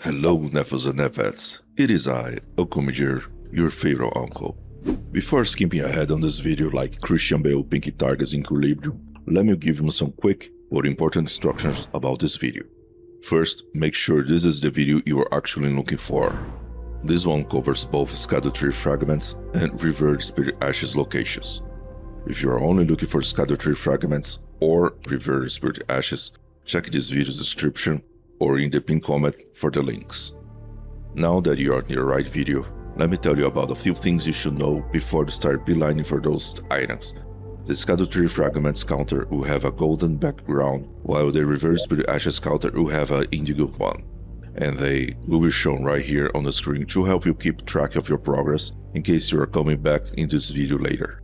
Hello nephews and nephettes, it is I, Okomijer, your favorite uncle. Before skipping ahead on this video like Christian Bale pinky targets in Equilibrium, let me give you some quick but important instructions about this video. First, make sure this is the video you are actually looking for. This one covers both Scadutree Fragments and Revered Spirit Ashes locations. If you are only looking for Scadutree Fragments or Revered Spirit Ashes, check this video's description or in the pinned comment for the links. Now that you are in the right video, let me tell you about a few things you should know before you start beelining for those items. The Scadutree Fragments counter will have a golden background, while the Revered Spirit Ashes counter will have an indigo one. And they will be shown right here on the screen to help you keep track of your progress in case you are coming back in this video later.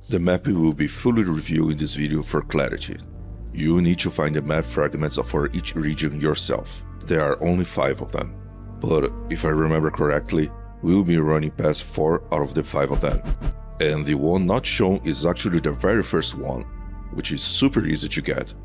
The map will be fully reviewed in this video for clarity. You need to find the map fragments for each region yourself. There are only 5 of them. But if I remember correctly, we will be running past 4 out of the 5 of them. And the one not shown is actually the very first one, which is super easy to get.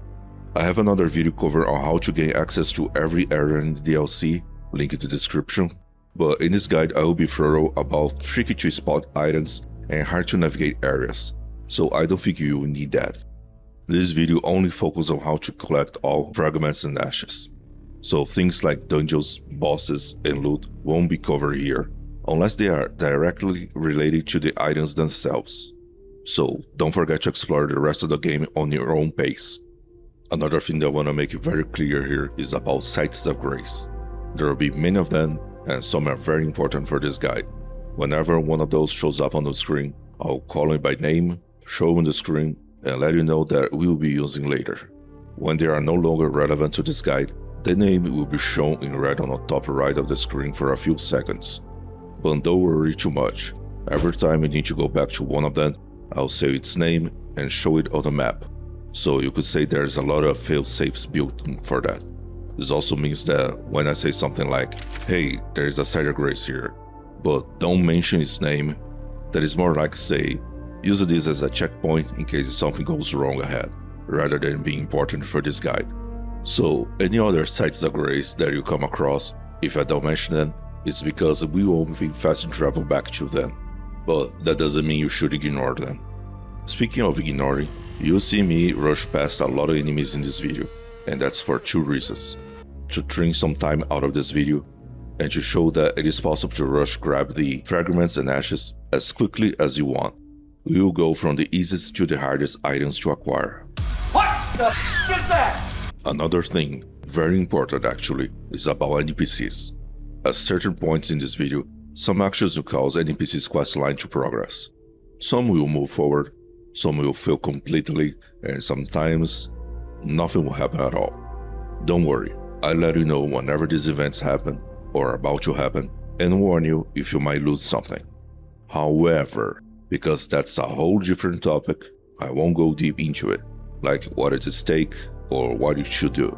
I have another video cover on how to gain access to every area in the DLC, link in the description. But in this guide I will be thorough about tricky to spot items and hard to navigate areas, so I don't think you will need that. This video only focuses on how to collect all fragments and ashes, so things like dungeons, bosses, and loot won't be covered here, unless they are directly related to the items themselves. So don't forget to explore the rest of the game on your own pace. Another thing that I want to make very clear here is about sites of grace. There will be many of them, and some are very important for this guide. Whenever one of those shows up on the screen, I'll call it by name, show on the screen, and let you know that we will be using later. When they are no longer relevant to this guide, the name will be shown in red on the top right of the screen for a few seconds. But don't worry too much. Every time you need to go back to one of them, I'll say its name and show it on the map. So you could say there's a lot of fail-safes built in for that. This also means that when I say something like, hey, there is a site of grace here, but don't mention its name, that is more like say, use this as a checkpoint in case something goes wrong ahead, rather than being important for this guide. So any other sites of grace that you come across, if I don't mention them, it's because we won't be fast travel back to them. But that doesn't mean you should ignore them. Speaking of ignoring, you'll see me rush past a lot of enemies in this video, and that's for 2 reasons. To trim some time out of this video, and to show that it is possible to rush grab the fragments and ashes as quickly as you want. We will go from the easiest to the hardest items to acquire. What the f is that? Another thing, very important actually, is about NPCs. At certain points in this video, some actions will cause NPC's questline to progress. Some will move forward, some will fail completely, and sometimes nothing will happen at all. Don't worry, I'll let you know whenever these events happen or are about to happen, and warn you if you might lose something. However, because that's a whole different topic, I won't go deep into it, like what is at stake or what you should do.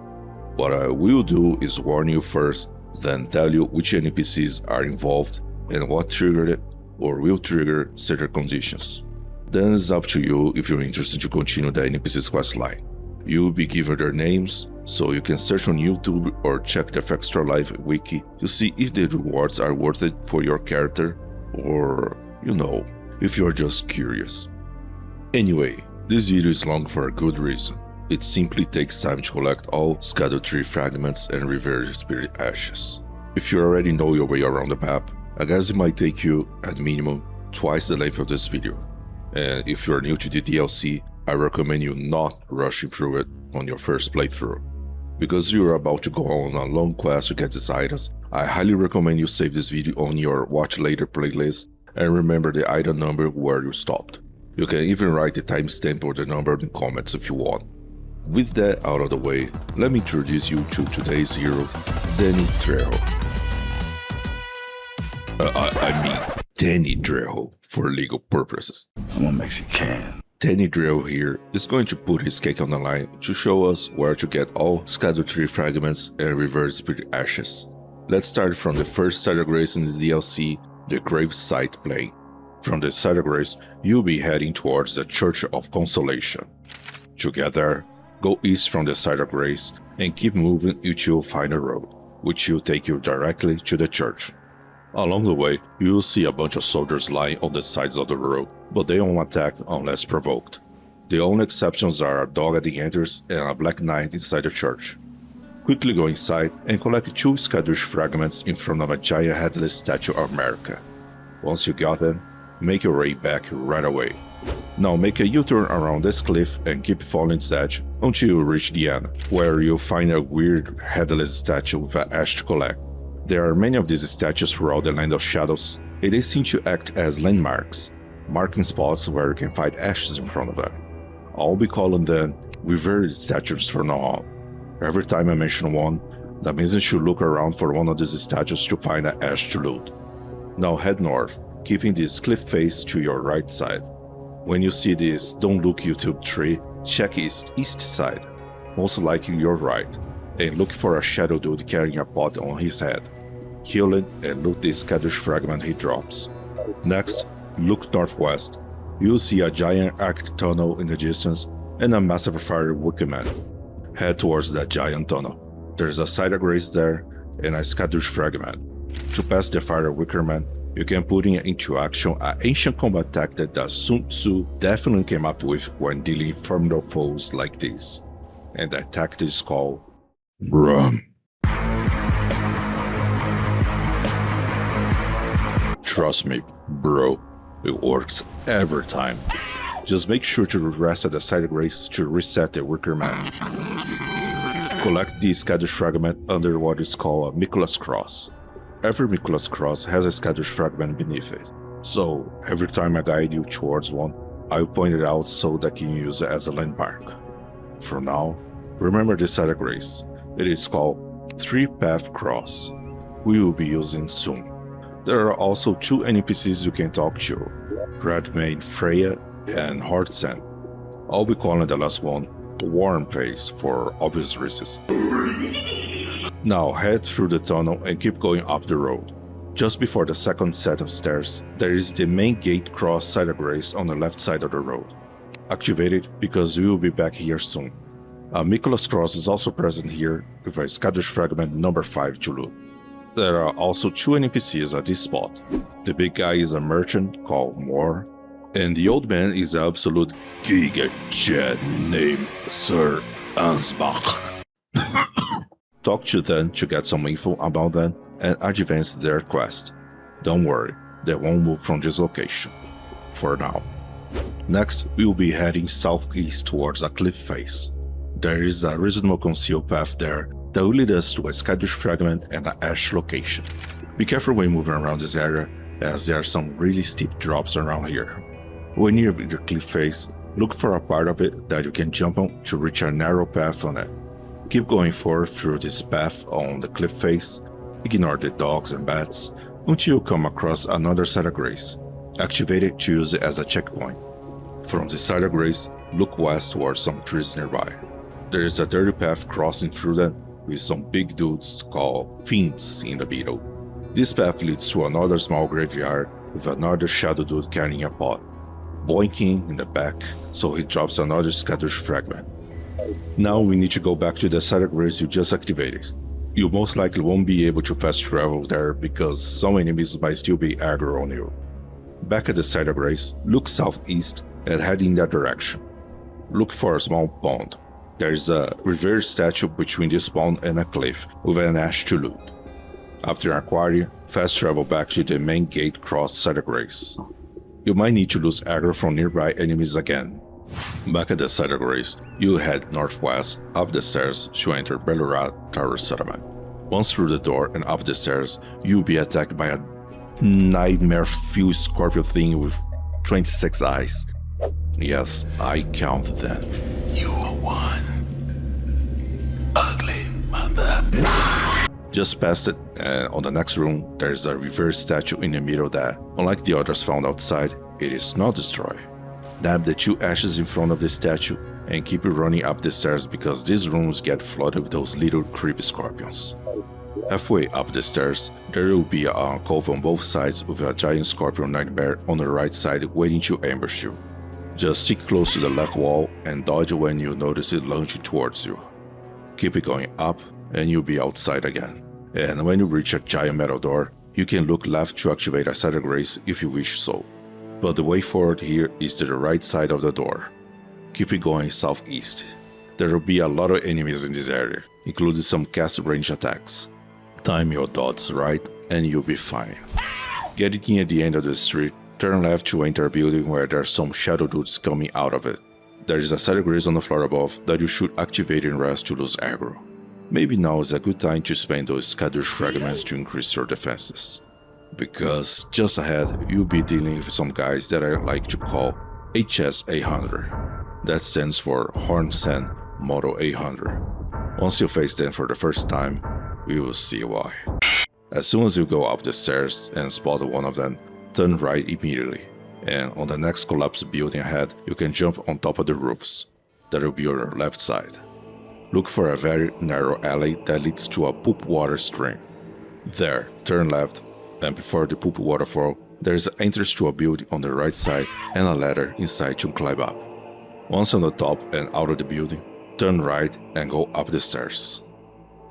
What I will do is warn you first, then tell you which NPCs are involved and what triggered it or will trigger certain conditions. Then it's up to you if you're interested to continue the NPC's questline. You will be given their names, so you can search on YouTube or check the Extra Life wiki to see if the rewards are worth it for your character or, if you're just curious. Anyway, this video is long for a good reason. It simply takes time to collect all Scadutree Fragments and Revered Spirit Ashes. If you already know your way around the map, I guess it might take you, at minimum, twice the length of this video. And if you're new to the DLC, I recommend you not rushing through it on your first playthrough. Because you're about to go on a long quest to get these items, I highly recommend you save this video on your watch later playlist and remember the item number where you stopped. You can even write the timestamp or the number in the comments if you want. With that out of the way, let me introduce you to today's hero, Danny Trejo. Danny Trejo for legal purposes. I'm a Mexican. Danny Trejo here is going to put his cake on the line to show us where to get all Scadutree Fragments and Revered Spirit Ashes. Let's start from the first site of grace in the DLC, the Gravesite plane. From the site of grace, you'll be heading towards the Church of Consolation. To get there, go east from the site of grace and keep moving until you find a road. which will take you directly to the church. Along the way, you will see a bunch of soldiers lying on the sides of the road, but they won't attack unless provoked. The only exceptions are a dog at the entrance and a black knight inside the church. Quickly go inside and collect 2 Scadutree Fragments in front of a giant headless statue of America. Once you got them, make your way back right away. Now make a U-turn around this cliff and keep following its edge until you reach the end, where you'll find a weird headless statue with an ash to collect. There are many of these statues throughout the Land of Shadows, and they seem to act as landmarks, marking spots where you can find ashes in front of them. I'll be calling them Revered statues from now on. Every time I mention one, that means you should look around for one of these statues to find an ash to loot. Now head north, keeping this cliff face to your right side. When you see this Don't Look YouTube tree, check its east side, most likely your right, and look for a shadow dude carrying a pot on his head. Kill it and loot the Scadush fragment he drops. Next, look northwest. You'll see a giant arched tunnel in the distance and a massive fire wickerman. Head towards that giant tunnel. There's a cider grace there and a Scadush fragment. To pass the fire wickerman, you can put into action an ancient combat tactic that Sun Tzu definitely came up with when dealing formidable foes like this. And that tactic is called Run. Trust me, bro, it works every time. Just make sure to rest at the cider grace to reset the wickerman. Collect the Scadush fragment under what is called a Michael's Cross. Every Michael's Cross has a Scadush fragment beneath it, so every time I guide you towards one, I'll point it out so that you can use it as a landmark. For now, remember this cider grace. It is called 3-Path Cross. We will be using soon. There are also 2 NPCs you can talk to, Red Maid Freya and Heartsend. I'll be calling the last one Warm Face for obvious reasons. Now head through the tunnel and keep going up the road. Just before the second set of stairs, there is the main gate cross cider grace on the left side of the road. Activate it because we will be back here soon. A Michael's Cross is also present here with a Scadush fragment number 5 to loot. There are also 2 NPCs at this spot. The big guy is a merchant called Moore, and the old man is an absolute GAGGGGED named Sir Ansbach. Talk to them to get some info about them and advance their quest. Don't worry, they won't move from this location. For now. Next, we'll be heading southeast towards a cliff face. There is a reasonable concealed path there that will lead us to a Scadush fragment and an ash location. Be careful when moving around this area, as there are some really steep drops around here. When near the cliff face, look for a part of it that you can jump on to reach a narrow path on it. Keep going forward through this path on the cliff face, ignore the dogs and bats, until you come across another cider grace. Activate it to use it as a checkpoint. From the cider grace, look west towards some trees nearby. There is a dirty path crossing through them with some big dudes called fiends in the middle. This path leads to another small graveyard with another shadow dude carrying a pot, boinking in the back, so he drops another Scadush fragment. Now we need to go back to the cider grace you just activated. You most likely won't be able to fast travel there because some enemies might still be aggro on you. Back at the cider grace, look southeast and head in that direction. Look for a small pond. There is a revered statue between this pond and a cliff with an ash to loot. After acquiring, fast travel back to the main gate cross cider grace. You might need to lose aggro from nearby enemies again. Back at the cider grace, you head northwest up the stairs to enter Belurat Tower Settlement. Once through the door and up the stairs, you'll be attacked by a nightmare-filled scorpion thing with 26 eyes. Yes, I count them. You are one ugly mother. Just past it, and on the next room, there's a reversed statue in the middle that, unlike the others found outside, it is not destroyed. Dab the 2 ashes in front of the statue and keep running up the stairs because these rooms get flooded with those little creepy scorpions. Halfway up the stairs, there will be a alcove on both sides with a giant scorpion nightmare on the right side waiting to ambush you. Just stick close to the left wall and dodge when you notice it lunging towards you. Keep it going up and you'll be outside again. and when you reach a giant metal door, you can look left to activate a side of grace if you wish so. But the way forward here is to the right side of the door. Keep it going southeast. There will be a lot of enemies in this area, including some cast range attacks. Time your dots right, and you'll be fine. Getting near the end of the street, turn left to enter a building where there are some shadow dudes coming out of it. There is a side of grace on the floor above that you should activate and rest to lose aggro. Maybe now is a good time to spend those Scadutree Fragments to increase your defenses. Because just ahead, you'll be dealing with some guys that I like to call HS-800. That stands for Horn Sand Model 800. Once you face them for the first time, you will see why. As soon as you go up the stairs and spot one of them, turn right immediately, and on the next collapsed building ahead, you can jump on top of the roofs. That will be on your left side. Look for a very narrow alley that leads to a poop water stream. There, turn left, and before the poop waterfall, there is an entrance to a building on the right side and a ladder inside to climb up. Once on the top and out of the building, turn right and go up the stairs.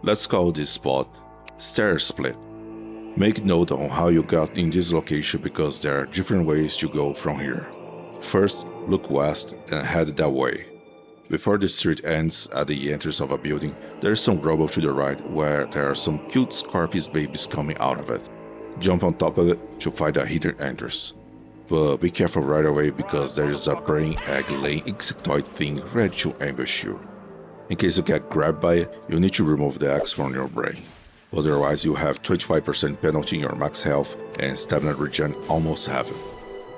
Let's call this spot Stair Split. Make note on how you got in this location because there are different ways to go from here. First, look west and head that way. Before the street ends at the entrance of a building, there is some rubble to the right where there are some cute Scorpius babies coming out of it. Jump on top of it to find a hidden entrance. But be careful right away because there is a brain egg laying insectoid thing ready to ambush you. In case you get grabbed by it, you need to remove the eggs from your brain. Otherwise you have 25% penalty in your max health and stamina regen almost half it.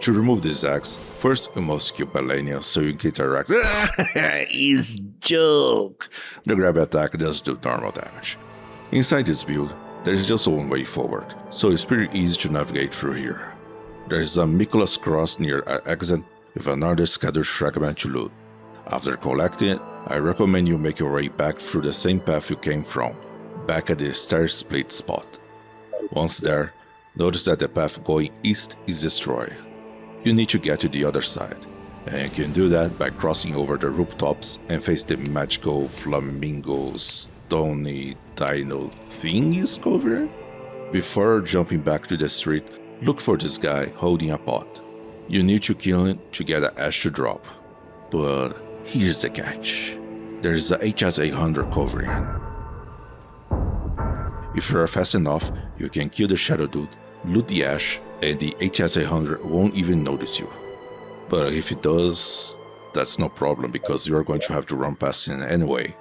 To remove these eggs, first you must kill Belania so you can interact. It's joke! The grab attack does do normal damage. Inside this build, there is just one way forward, so it's pretty easy to navigate through here. There is a Mikulah's Cross near an exit with another Scadutree Fragment to loot. After collecting it, I recommend you make your way back through the same path you came from, back at the stair split spot. Once there, notice that the path going east is destroyed. You need to get to the other side, and you can do that by crossing over the rooftops and face the magical flamingo stony dino thingies over there. Before jumping back to the street, look for this guy holding a pot. You need to kill him to get an ash to drop. But here's the catch. There is a HS-800 covering him. If you are fast enough, you can kill the shadow dude, loot the ash, and the HS-800 won't even notice you. But if it does, that's no problem because you are going to have to run past him anyway.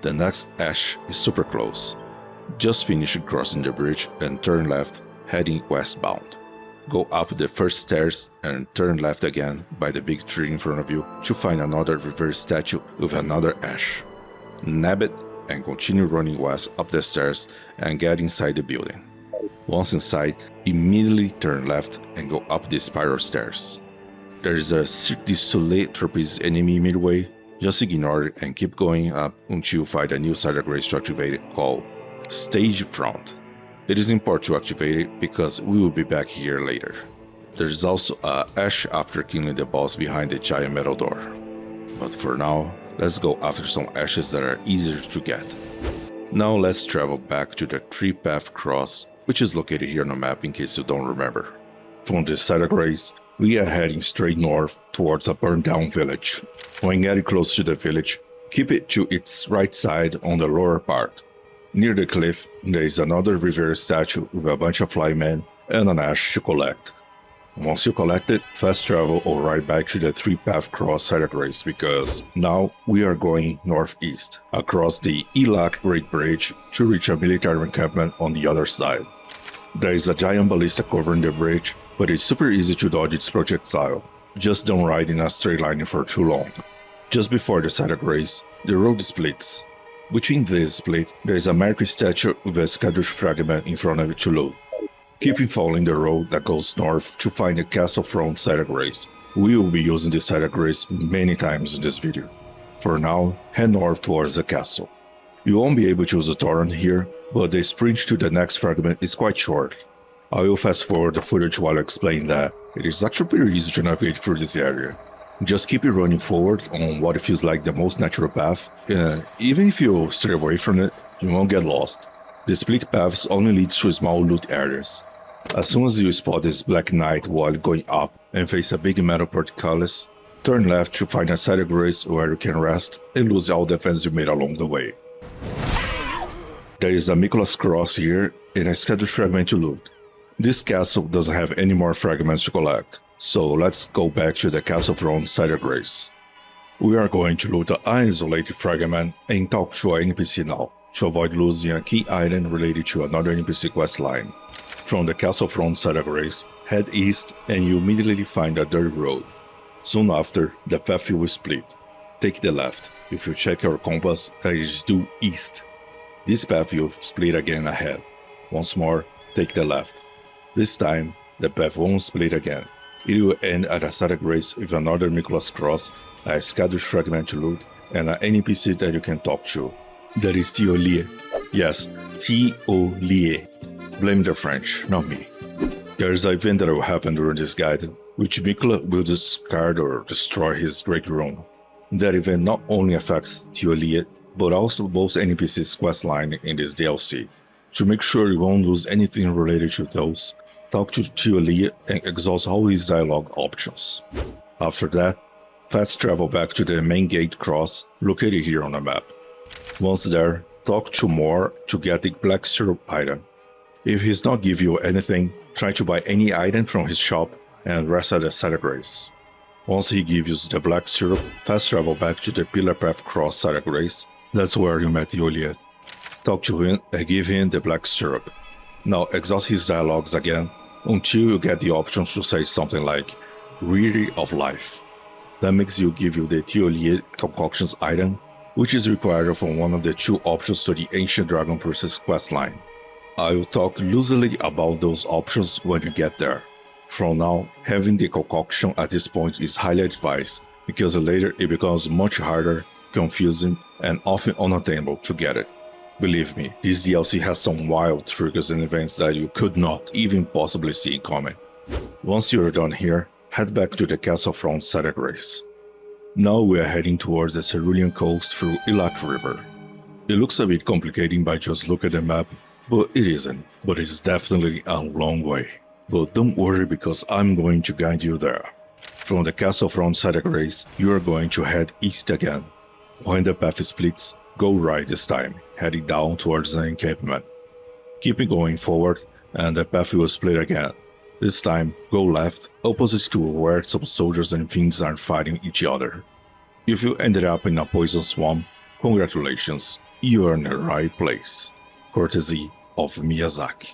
The next ash is super close. Just finish crossing the bridge and turn left, heading westbound. Go up the first stairs and turn left again by the big tree in front of you to find another reverse statue with another ash. Nab it and continue running west up the stairs and get inside the building. Once inside, immediately turn left and go up the spiral stairs. There is a Cirque du Soleil trapeze enemy midway. Just ignore it and keep going up until you find a new side of grace to activate it called Stage Front. It is important to activate it because we will be back here later. There is also a ash after killing the boss behind the giant metal door. But for now, let's go after some ashes that are easier to get. Now let's travel back to the 3-path cross, which is located here on the map in case you don't remember. From this side of grace, we are heading straight north towards a burned down village. When getting close to the village, keep it to its right side on the lower part. Near the cliff, there is another Revered statue with a bunch of flymen and an ash to collect. Once you collect it, fast travel or ride back to the 3-path cross side of grace because now we are going northeast, across the Ilak Great Bridge to reach a military encampment on the other side. There is a giant ballista covering the bridge, but it's super easy to dodge its projectile. Just don't ride in a straight line for too long. Just before the side of grace, the road splits. Between this split, there is a Mercury statue with a Scadutree Fragment in front of it to loot. Keep following the road that goes north to find the castle front side of grace. We will be using this side of grace many times in this video. For now, head north towards the castle. You won't be able to use a torrent here, but the sprint to the next fragment is quite short. I will fast forward the footage while I explain that it is actually pretty easy to navigate through this area. Just keep it running forward on what feels like the most natural path, and even if you stray away from it, you won't get lost. The split paths only leads to small loot areas. As soon as you spot this Black Knight while going up and face a big metal portcullis, turn left to find a side of grace where you can rest and lose all the defense you made along the way. There is a Miquella's Cross here and a Scadutree Fragment to loot. This castle doesn't have any more fragments to collect, so let's go back to the castle from Side of Grace. We are going to loot the isolated fragment and talk to an NPC now, to avoid losing a key item related to another NPC questline. From the castle front Side of Grace, head east and you immediately find a dirt road. Soon after, the path will split. Take the left. If you check your compass, that is due east. This path will split again ahead. Once more, take the left. This time, the path won't split again. It will end at a Side of Grace with another Miquella's Cross, a Scadush Fragment to loot, and an NPC that you can talk to. That is Enir-Ilim. Yes, Enir-Ilim. Blame the French, not me. There is an event that will happen during this guide, which Miquella will discard or destroy his Great Rune. That event not only affects Enir-Ilim, but also both NPC's questline in this DLC. To make sure you won't lose anything related to those, talk to Enir-Ilim and exhaust all his dialogue options. After that, fast travel back to the main gate cross located here on the map. Once there, talk to Moore to get the black syrup item. If he's not give you anything, try to buy any item from his shop and rest at the Side of Grace. Once he gives you the black syrup, fast travel back to the Pillar Path Cross Side of Grace. That's where you met Enir-Ilim. Talk to him and give him the black syrup. Now exhaust his dialogues again until you get the options to say something like Weary of Life. That makes you give you the Enir-Ilim concoctions item, which is required from one of the two options to the Ancient Dragon Princess questline. I will talk loosely about those options when you get there. From now, having the concoction at this point is highly advised, because later it becomes much harder, confusing, and often unattainable to get it. Believe me, this DLC has some wild triggers and events that you could not even possibly see coming. Once you're done here, head back to the castle front Side of Grace. Now we are heading towards the Cerulean Coast through Ilak River. It looks a bit complicated by just look at the map, but it isn't, but it's definitely a long way. But don't worry because I'm going to guide you there. From the castle front Side of Grace, you are going to head east again. When the path splits, go right this time, heading down towards the encampment. Keep going forward, and the path will split again. This time, go left, opposite to where some soldiers and fiends are fighting each other. If you ended up in a poison swamp, congratulations, you are in the right place. Courtesy of Miyazaki.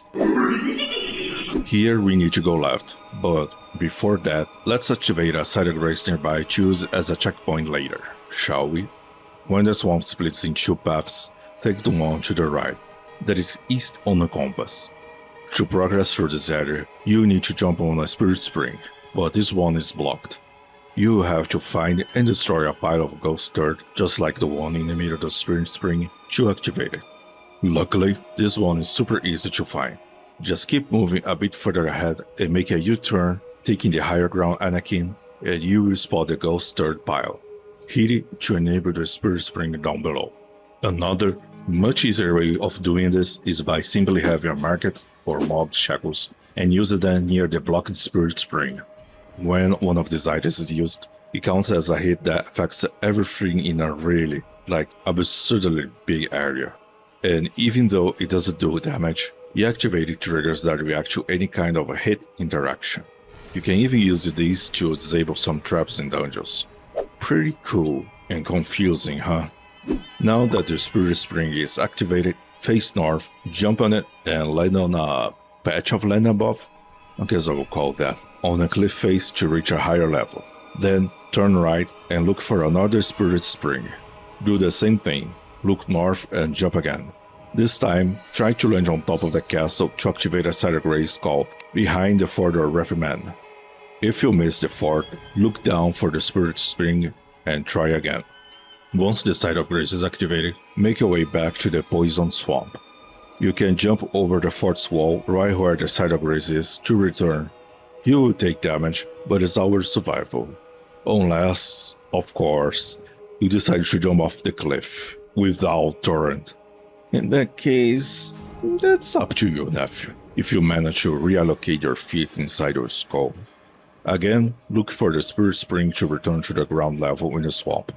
Here we need to go left, but before that, let's activate a Side of Grace nearby choose as a checkpoint later, shall we? When the swamp splits in two paths, take the one to the right, that is east on the compass. To progress through this area, you need to jump on a spirit spring, but this one is blocked. You will have to find and destroy a pile of ghost dirt just like the one in the middle of the spirit spring to activate it. Luckily, this one is super easy to find. Just keep moving a bit further ahead and make a U-turn, taking the higher ground Anakin, and you will spot the ghost dirt pile. Hit it to enable the spirit spring down below. Another, much easier way of doing this is by simply having a market or mob shackles and use them near the blocked spirit spring. When one of these items is used, it counts as a hit that affects everything in a really, absurdly big area. And even though it doesn't do damage, deactivated triggers that react to any kind of a hit interaction. You can even use these to disable some traps in dungeons. Pretty cool and confusing, huh? Now that the Spirit Spring is activated, face north, jump on it, and land on a patch of land above, I guess I will call that, on a cliff face to reach a higher level. Then turn right and look for another Spirit Spring. Do the same thing, look north and jump again. This time, try to land on top of the castle to activate a Side of Grace called Behind the Fort or Reprimand. If you miss the fort, look down for the Spirit Spring and try again. Once the Side of Grace is activated, make your way back to the Poison Swamp. You can jump over the fort's wall right where the Side of Grace is to return. You will take damage, but it's our survival. Unless, of course, you decide to jump off the cliff without torrent. In that case, That's up to you, nephew, if you manage to reallocate your feet inside your skull. Again, look for the spirit spring to return to the ground level in the swamp.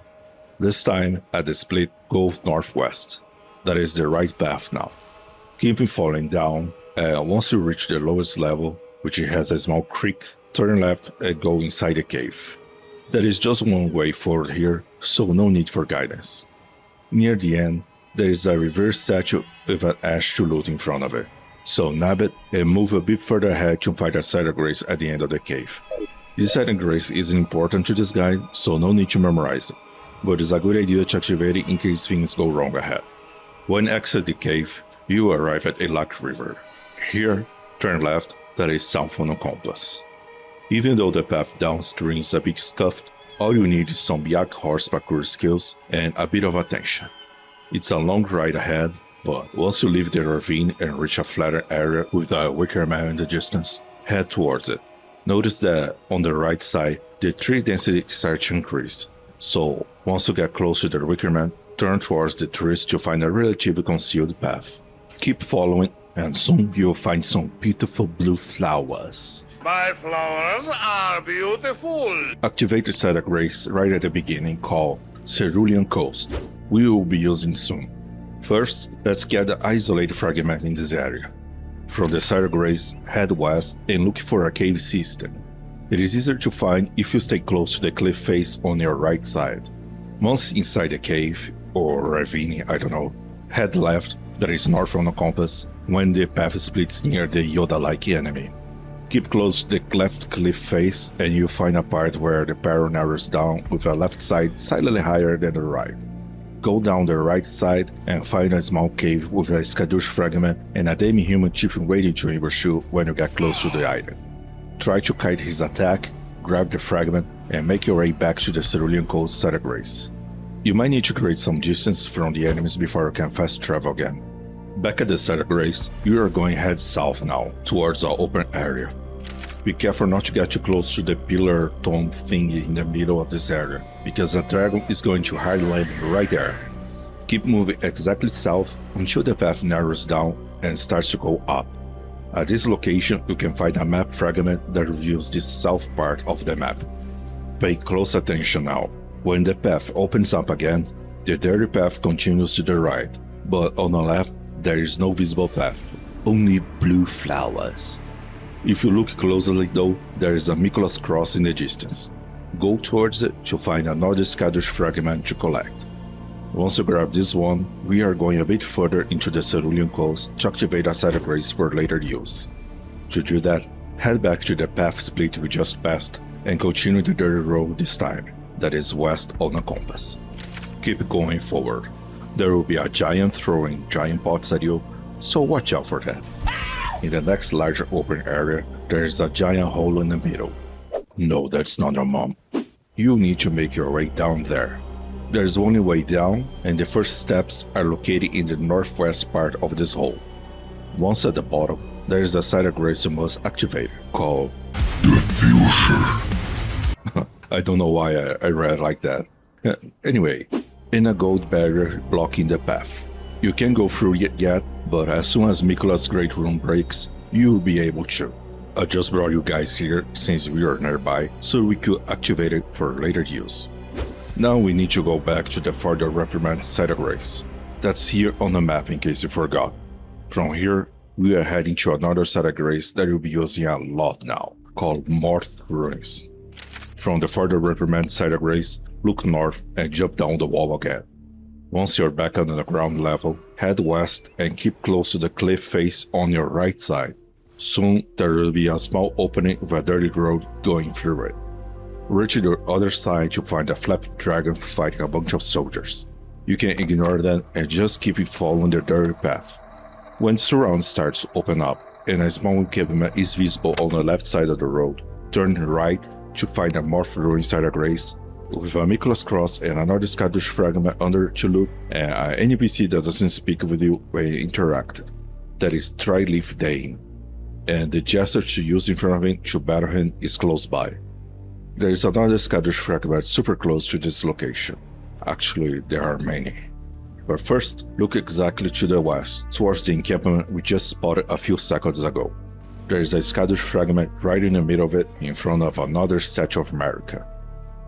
This time, at the split, go northwest. That is the right path now. Keep falling down, and once you reach the lowest level, which has a small creek, turn left and go inside the cave. There is just one way forward here, so no need for guidance. Near the end, there is a revered statue with an ash to loot in front of it. So nab it and move a bit further ahead to find a site of grace at the end of the cave. This site of grace isn't important to this guide, so no need to memorize it, but it's a good idea to activate it in case things go wrong ahead. When exit the cave, you arrive at a locked river. Here, turn left, that is south on the compass. Even though the path downstream is a bit scuffed, all you need is some yak horse parkour skills and a bit of attention. It's a long ride ahead, but once you leave the ravine and reach a flatter area with a wicker man in the distance, head towards it. Notice that on the right side, the tree density starts to increase. So once you get close to the wicker man, turn towards the trees to find a relatively concealed path. Keep following, and soon you'll find some beautiful blue flowers. My flowers are beautiful. Activate the set of grace right at the beginning called Cerulean Coast. We will be using soon. First, let's get the isolated fragment in this area. From the site of grace, head west and look for a cave system. It is easier to find if you stay close to the cliff face on your right side. Once inside the cave, or ravine, I don't know, head left, that is north on the compass, when the path splits near the Yoda-like enemy. Keep close to the left cliff face and you'll find a part where the barrel narrows down with a left side slightly higher than the right. Go down the right side and find a small cave with a Scadush fragment and a demi-human chieftain waiting to ambush you when you get close to the item. Try to kite his attack, grab the fragment, and make your way back to the Cerulean Coast site of grace. You might need to create some distance from the enemies before you can fast travel again. Back at the site of grace, you are going head south now, towards our open area. Be careful not to get too close to the pillar tomb thingy in the middle of this area, because a dragon is going to hard land right there. Keep moving exactly south until the path narrows down and starts to go up. At this location, you can find a map fragment that reveals this south part of the map. Pay close attention now. When the path opens up again, the dirty path continues to the right, but on the left, there is no visible path, only blue flowers. If you look closely though, there is a Nicholas cross in the distance. Go towards it to find another Scadush fragment to collect. Once you grab this one, we are going a bit further into the Cerulean Coast to activate a site of grace for later use. To do that, head back to the path split we just passed and continue the dirty road this time, that is west on the compass. Keep going forward. There will be a giant throwing giant pots at you, so watch out for that. In the next larger open area, there is a giant hole in the middle. No, that's not your mom. You need to make your way down there. There is only way down, and the first steps are located in the northwest part of this hole. Once at the bottom, there is a site of grace you must activate, called Diffuser. I don't know why I read like that. Anyway, in a gold barrier blocking the path. You can't go through it yet, but as soon as Mikola's Great Room breaks, you'll be able to. I just brought you guys here since we are nearby, so we could activate it for later use. Now we need to go back to the further reprimand site of grace. That's here on the map in case you forgot. From here, we are heading to another site of grace that you'll be using a lot now, called Morth Ruins. From the further reprimand site of grace, look north and jump down the wall again. Once you're back on the ground level, head west and keep close to the cliff face on your right side. Soon there will be a small opening with a dirty road going through it. Reach the other side to find a flapped dragon fighting a bunch of soldiers. You can ignore them and just keep following the dirty path. When surround starts to open up and a small encampment is visible on the left side of the road, turn right to find a Morph Ruin site of grace with a Nicholas cross and another Scadush fragment under to loot and an NPC that doesn't speak with you when you interact. That is Tri-Leaf Dane, and the gesture to use in front of him to battle him is close by. There is another Scadush fragment super close to this location. Actually, there are many. But first, look exactly to the west, towards the encampment we just spotted a few seconds ago. There is a Scadutree Fragment right in the middle of it, in front of another Statue of America.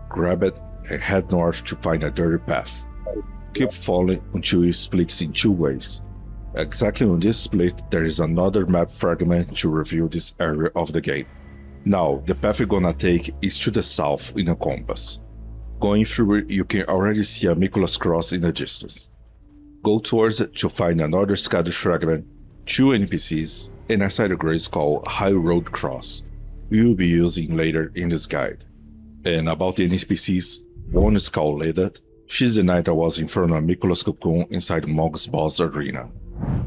Grab it and head north to find a dirty path. Keep following until it splits in two ways. Exactly on this split, there is another map fragment to reveal this area of the game. Now, the path you're gonna take is to the south in a compass. Going through it, you can already see a Mikulah's cross in the distance. Go towards it to find another Scadush Fragment, 2 NPCs, and a side grace called High Road Cross, we will be using later in this guide. And about the NPCs, one is called Ledat. She's the knight that was in front of Mikulah's cocoon inside Mog's boss arena.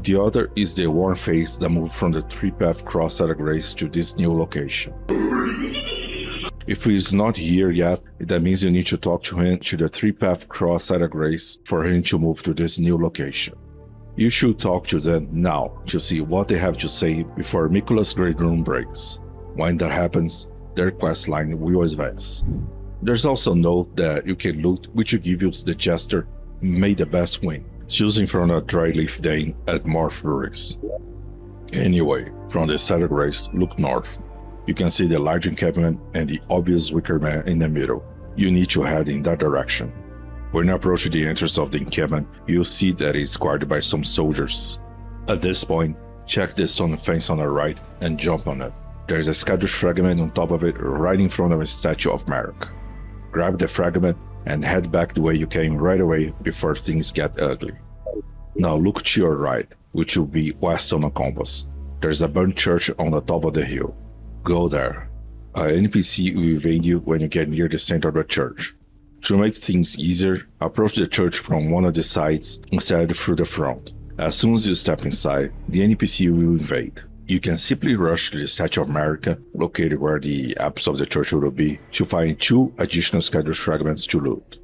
The other is the Worn Face that moved from the 3-path cross side grace to this new location. If he's not here yet, that means you need to talk to him to the 3-path cross side grace for him to move to this new location. You should talk to them now to see what they have to say before Mikulah's Great Room breaks. When that happens, their quest line will advance. There's also a note that you can loot which will give you the gesture "May the best win," choosing from a Dryleaf Dane at Morph Ruins. Anyway, from the side grace, look north. You can see the large encampment and the obvious Wicker Man in the middle. You need to head in that direction. When you approach the entrance of the encampment, you'll see that it's guarded by some soldiers. At this point, check the stone fence on the right and jump on it. There's a Scadush Fragment on top of it right in front of a Statue of Merrick. Grab the fragment and head back the way you came right away before things get ugly. Now look to your right, which will be west on the compass. There's a burnt church on the top of the hill. Go there. An NPC will evade you when you get near the center of the church. To make things easier, approach the church from one of the sides instead through the front. As soon as you step inside, the NPC will invade. You can simply rush to the Statue of America, located where the apse of the church will be, to find 2 additional Scadush Fragments to loot.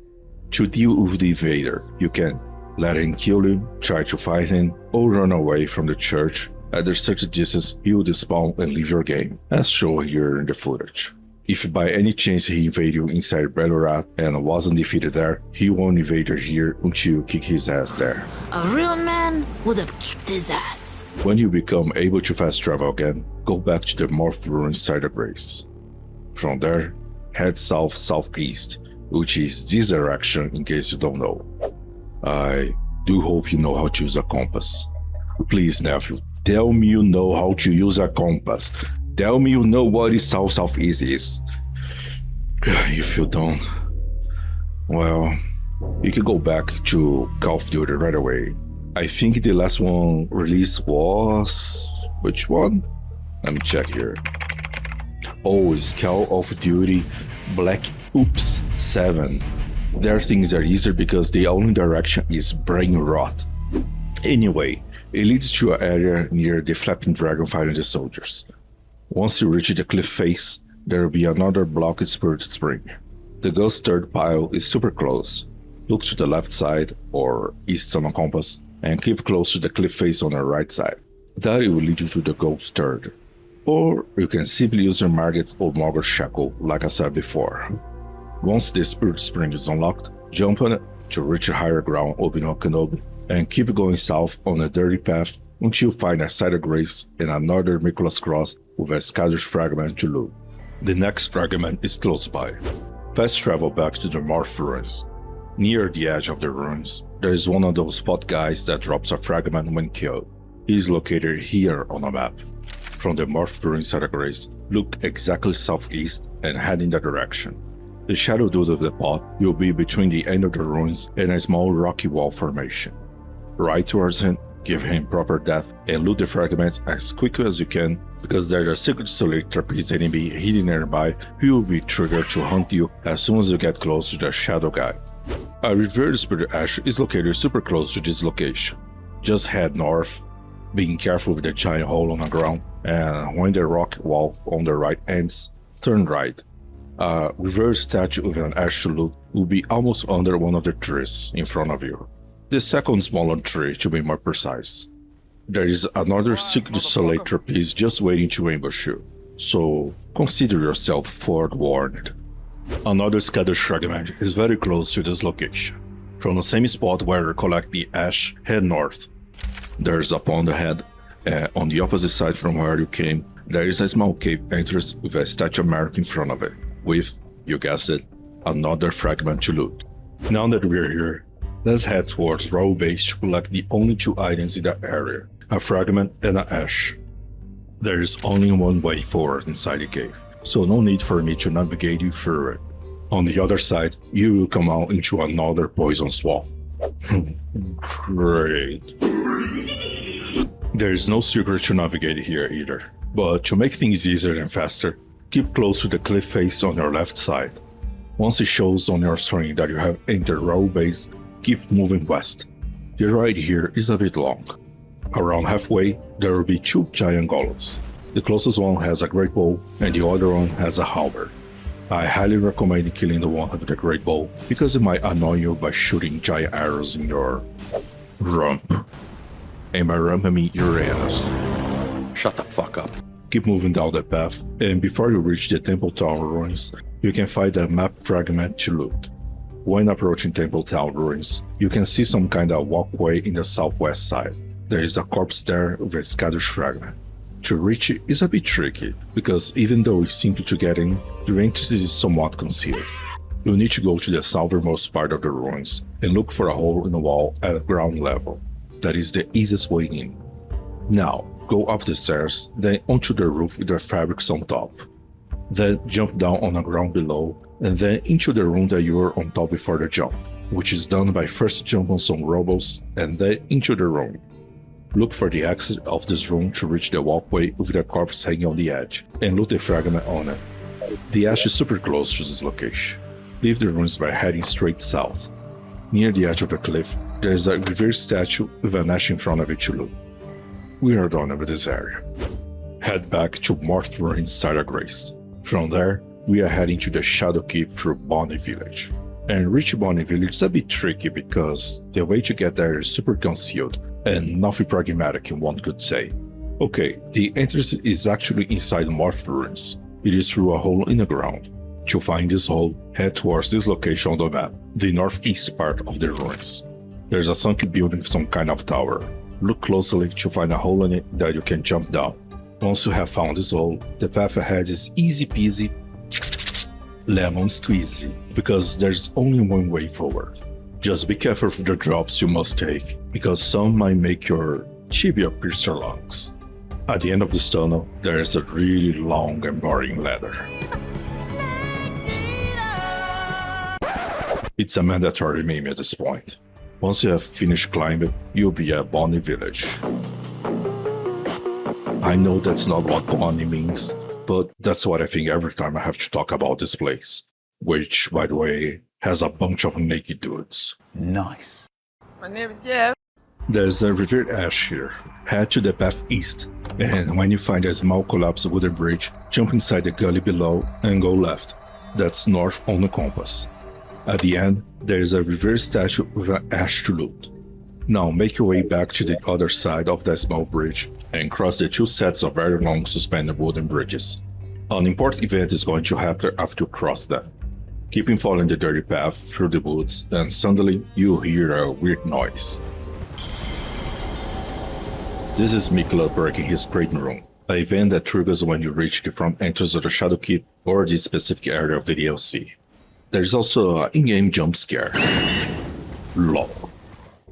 To deal with the invader, you can let him kill you, try to fight him, or run away from the church. At a certain distance, he will despawn and leave your game, as shown here in the footage. If by any chance he invaded you inside Belurat and wasn't defeated there, he won't invade you here until you kick his ass there. A real man would have kicked his ass. When you become able to fast travel again, go back to the Morph Ruins side of Grace. From there, head south-southeast, which is this direction in case you don't know. I do hope you know how to use a compass. Please, nephew, tell me you know how to use a compass. Tell me you know what is south-southeast is. If you don't, well, you can go back to Call of Duty right away. I think the last one released was... which one? Let me check here. Oh, it's Call of Duty Black Ops 7. Their things are easier because the only direction is brain rot. Anyway, it leads to an area near the Flapping Dragon fighting the soldiers. Once you reach the cliff face, there will be another blocked spirit spring. The ghost third pile is super close. Look to the left side, or east on the compass, and keep close to the cliff face on the right side. That will lead you to the ghost third. Or you can simply use your Margit or Mogger's Shackle, like I said before. Once the spirit spring is unlocked, jump on it to reach a higher ground Obi-Wan Kenobi, and keep going south on a dirty path until you find a side of grace and another Mikulah's cross with a Scadush Fragment to loot. The next fragment is close by. Fast travel back to the Morph Ruins. Near the edge of the ruins, there is one of those spot guys that drops a fragment when killed. He is located here on the map. From the Morph Ruins side of grace, look exactly southeast and head in that direction. The shadow dude of the pot will be between the end of the ruins and a small rocky wall formation. Ride towards him, give him proper death, and loot the fragment as quickly as you can, because there are secret solar trapeze enemy hidden nearby who will be triggered to hunt you as soon as you get close to the shadow guy. A Revered Spirit Ash is located super close to this location. Just head north, being careful with the giant hole on the ground, and when the rock wall on the right ends, turn right. A reverse statue with an ash to loot will be almost under one of the trees in front of you. The second smaller tree to be more precise. There is another secret solar trapeze just waiting to ambush you, so consider yourself forewarned. Another Scadush Fragment is very close to this location. From the same spot where you collect the ash, head north. There's a pond ahead, and on the opposite side from where you came, there is a small cave entrance with a statue mark in front of it, with, you guessed it, another fragment to loot. Now that we're here, let's head towards Rauh base to collect the only two items in that area, a fragment and an ash. There is only one way forward inside the cave, so no need for me to navigate you through it. On the other side, you will come out into another poison swamp. Great. There is no secret to navigate here either, but to make things easier and faster, keep close to the cliff face on your left side. Once it shows on your screen that you have entered Rauh base, keep moving west. The ride here is a bit long. Around halfway, there will be two giant golems. The closest one has a great bow and the other one has a halberd. I highly recommend killing the one with the great bow because it might annoy you by shooting giant arrows in your rump. And by rump I mean Uranus. Shut the fuck up. Keep moving down the path, and before you reach the Temple Town ruins, you can find a map fragment to loot. When approaching Temple Town ruins, you can see some kind of walkway in the southwest side. There is a corpse there with a Scadush fragment. To reach it is a bit tricky, because even though it's simple to get in, the entrance is somewhat concealed. You'll need to go to the southernmost part of the ruins and look for a hole in the wall at ground level. That is the easiest way in. Now, go up the stairs, then onto the roof with the fabrics on top. Then jump down on the ground below, and then into the room that you were on top before the jump, which is done by first jump on some rubbles and then into the room. Look for the exit of this room to reach the walkway with the corpse hanging on the edge, and loot the fragment on it. The ash is super close to this location. Leave the ruins by heading straight south. Near the edge of the cliff, there is a revered statue with an ash in front of it to loot. We are done with this area. Head back to Morph Ruins Side of Grace. From there, we are heading to the Shadow Keep through Bonny Village. And reach Bonny Village is a bit tricky because the way to get there is super concealed and nothing pragmatic in one could say. Okay, the entrance is actually inside Morph Ruins. It is through a hole in the ground. To find this hole, head towards this location on the map, the northeast part of the ruins. There's a sunken building with some kind of tower. Look closely to find a hole in it that you can jump down. Once you have found this hole, the path ahead is easy peasy, lemon squeezy, because there's only one way forward. Just be careful with the drops you must take, because some might make your tibia pierce your lungs. At the end of this tunnel, there is a really long and boring ladder. It's a mandatory meme at this point. Once you have finished climbing, you'll be at Bonny Village. I know that's not what Bonny means, but that's what I think every time I have to talk about this place. Which, by the way, has a bunch of naked dudes. Nice. My name is Jeff. There's a revered ash here. Head to the path east, and when you find a small collapsed wooden bridge, jump inside the gully below and go left. That's north on the compass. At the end, there is a revered statue with an ash to loot. Now make your way back to the other side of that small bridge and cross the two sets of very long suspended wooden bridges. An important event is going to happen after you cross them. Keep following the dirty path through the woods, and suddenly you'll hear a weird noise. This is Mikla breaking his crating room, an event that triggers when you reach the front entrance of the Shadow Keep or the specific area of the DLC. There's also an in-game jump scare. LOL.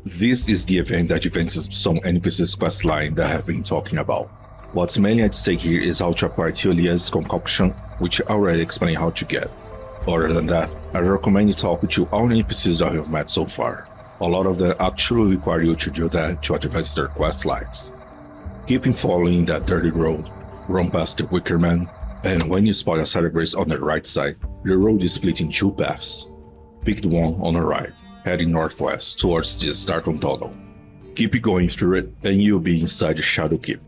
This is the event that advances some NPC's questline that I have been talking about. What's mainly at stake here is how to acquire Tiolia's concoction, which I already explained how to get. Other than that, I recommend you talk to all the NPCs that you have met so far. A lot of them actually require you to do that to advance their quest lines. Keep following that dirty road, run past the Wicker Man, and when you spot a side of grace on the right side, the road is split in two paths. Pick the one on the right, heading northwest towards this darkened tunnel. Keep going through it and you'll be inside the Shadow Keep.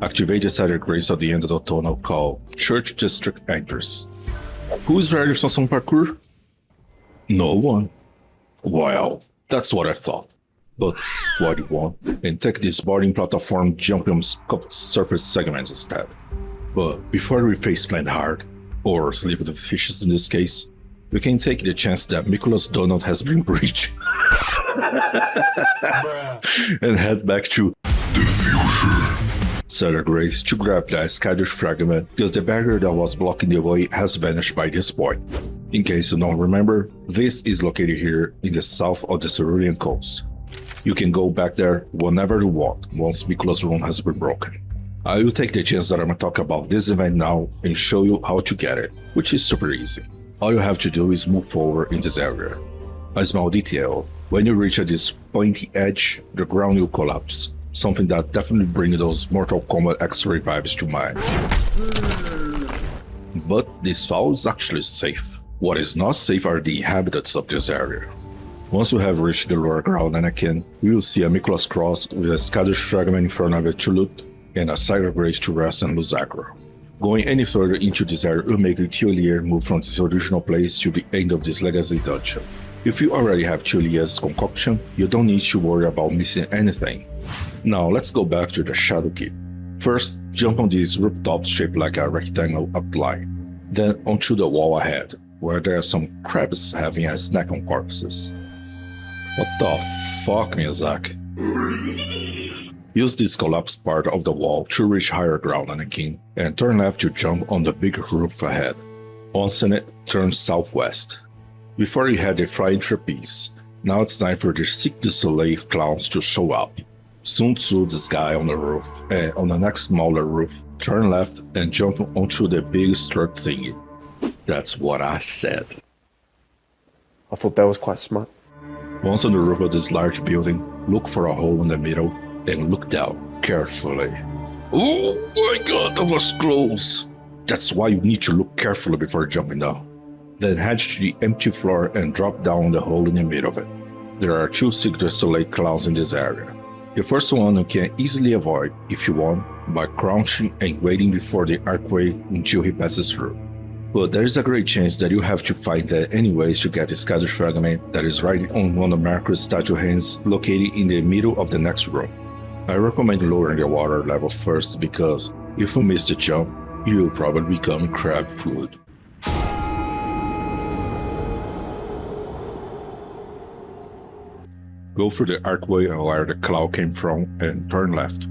Activate the side of grace at the end of the tunnel called Church District Entrance. Who's ready for some parkour? No one. Well, that's what I thought. But what you want, and take this boarding platform jumping on scuffed surface segments instead. But before we faceplant hard, or sleep with the fishes in this case, we can take the chance that Mikula's donut has been breached. and head back to Cedar Grace to grab the Scadush Fragment because the barrier that was blocking the way has vanished by this point. In case you don't remember, this is located here in the south of the Cerulean Coast. You can go back there whenever you want once Mikula's rune has been broken. I will take the chance that I'm gonna talk about this event now and show you how to get it, which is super easy. All you have to do is move forward in this area. A small detail, when you reach this pointy edge, the ground will collapse. Something that definitely brings those Mortal Kombat X-ray vibes to mind. But this fall is actually safe. What is not safe are the inhabitants of this area. Once we have reached the lower ground and again, we will see a Mikula's Cross with a Scadush Fragment in front of it to loot and a Sacred Grace to rest and lose aggro. Going any further into this area will make the Teulier move from its original place to the end of this legacy dungeon. If you already have Teulier's concoction, you don't need to worry about missing anything. Now let's go back to the Shadow Keep. First, jump on these rooftops shaped like a rectangle outline. Then onto the wall ahead, where there are some crabs having a snack on corpses. What the fuck, Miyazaki? Use this collapsed part of the wall to reach higher ground and again, and turn left to jump on the big roof ahead. Once in it, turn southwest. Before you had the flying trapeze, now it's time for the Cirque du Soleil clowns to show up. Sun Tzu this guy on the roof, and on the next smaller roof, turn left and jump onto the big strut thingy. That's what I said. I thought that was quite smart. Once on the roof of this large building, look for a hole in the middle and look down carefully. Oh my god, that was close! That's why you need to look carefully before jumping down. Then head to the empty floor and drop down the hole in the middle of it. There are two Cirque du Soleil clowns in this area. The first one you can easily avoid if you want by crouching and waiting before the archway until he passes through. But there is a great chance that you have to fight that anyways to get the Scadush Fragment that is right on one of Marcus' statue hands located in the middle of the next room. I recommend lowering the water level first because if you miss the jump, you will probably become crab food. Go through the archway where the cloud came from and turn left.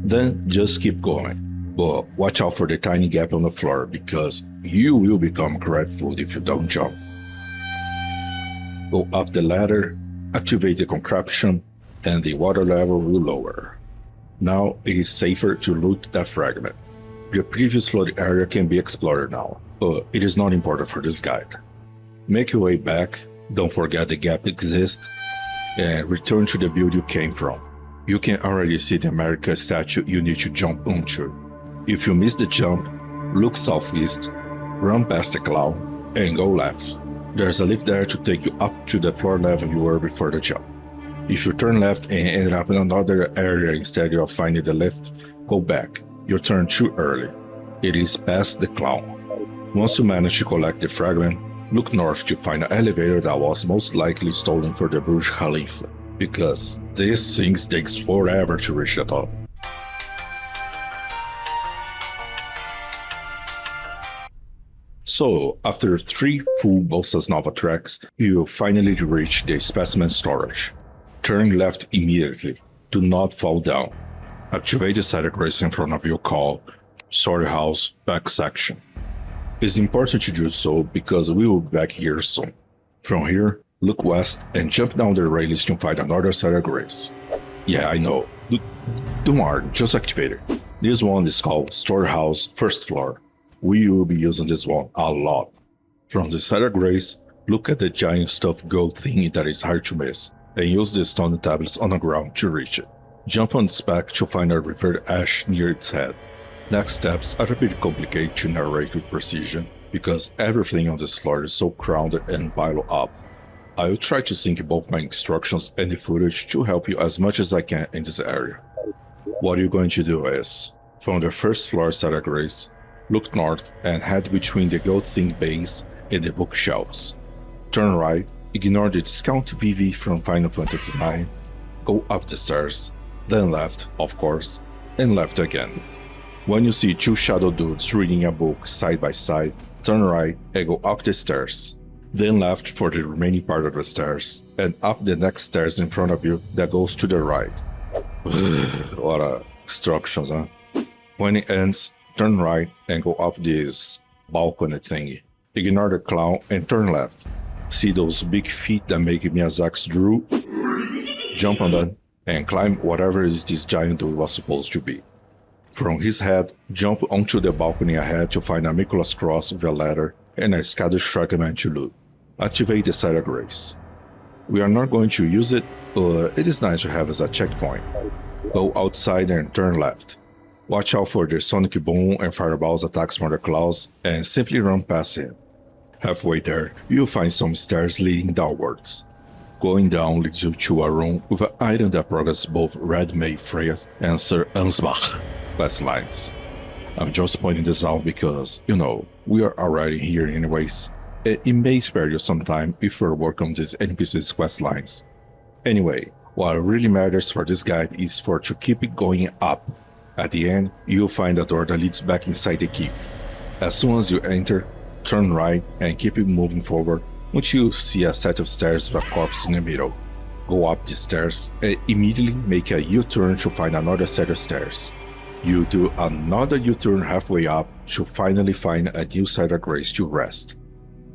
Then just keep going. But watch out for the tiny gap on the floor because you will become crab food if you don't jump. Go up the ladder, activate the contraption, and the water level will lower. Now it is safer to loot that fragment. The previous flooded area can be explored now, but it is not important for this guide. Make your way back, don't forget the gap exists, and return to the build you came from. You can already see the America statue you need to jump onto. If you miss the jump, look southeast, run past the clown, and go left. There's a lift there to take you up to the floor level you were before the jump. If you turn left and end up in another area instead of finding the lift, go back. You turned too early. It is past the clown. Once you manage to collect the fragment, look north to find an elevator that was most likely stolen for the Burj Khalifa, because this thing takes forever to reach the top. So, after 3 full Bossas Nova tracks, you finally reach the specimen storage. Turn left immediately. Do not fall down. Activate the Sacred Grace in front of you called Storehouse Back Section. It's important to do so because we will be back here soon. From here, look west and jump down the railings to find another Sacred Grace. Yeah, I know. Don't worry, just activate it. This one is called Storehouse First Floor. We will be using this one a lot. From the Sacred Grace, look at the giant stuffed goat thingy that is hard to miss, and use the stone tablets on the ground to reach it. Jump on its back to find a revered ash near its head. Next steps are a bit complicated to narrate with precision, because everything on this floor is so crowded and piled up. I will try to sync both my instructions and the footage to help you as much as I can in this area. What you're going to do is, from the first floor Sacred Grace, look north and head between the gold thing base and the bookshelves. Turn right, ignore the discount VV from Final Fantasy IX, go up the stairs, then left, of course, and left again. When you see 2 shadow dudes reading a book side by side, turn right and go up the stairs. Then left for the remaining part of the stairs, and up the next stairs in front of you that goes to the right. What a instructions, huh? When it ends, turn right and go up this balcony thingy. Ignore the clown and turn left. See those big feet that make Miyazaki's drool? Jump on them and climb whatever is this giant dude was supposed to be. From his head, jump onto the balcony ahead to find a Nicholas Cross with a ladder and a Scadush Fragment to loot. Activate the Site of Grace. We are not going to use it, but it is nice to have as a checkpoint. Go outside and turn left. Watch out for the Sonic Boom and Fireball's attacks from the clouds and simply run past him. Halfway there, you'll find some stairs leading downwards. Going down leads you to a room with an item that progresses both Red Maid Freya's and Sir Ansbach quest lines. I'm just pointing this out because, you know, we are already here anyways. It may spare you some time if you work on these NPC's quest lines. Anyway, what really matters for this guide is for to keep it going up. At the end, you'll find a door that leads back inside the keep. As soon as you enter, turn right and keep it moving forward until you see a set of stairs with a corpse in the middle. Go up the stairs and immediately make a U-turn to find another set of stairs. You do another U-turn halfway up to finally find a new Site of Grace to rest.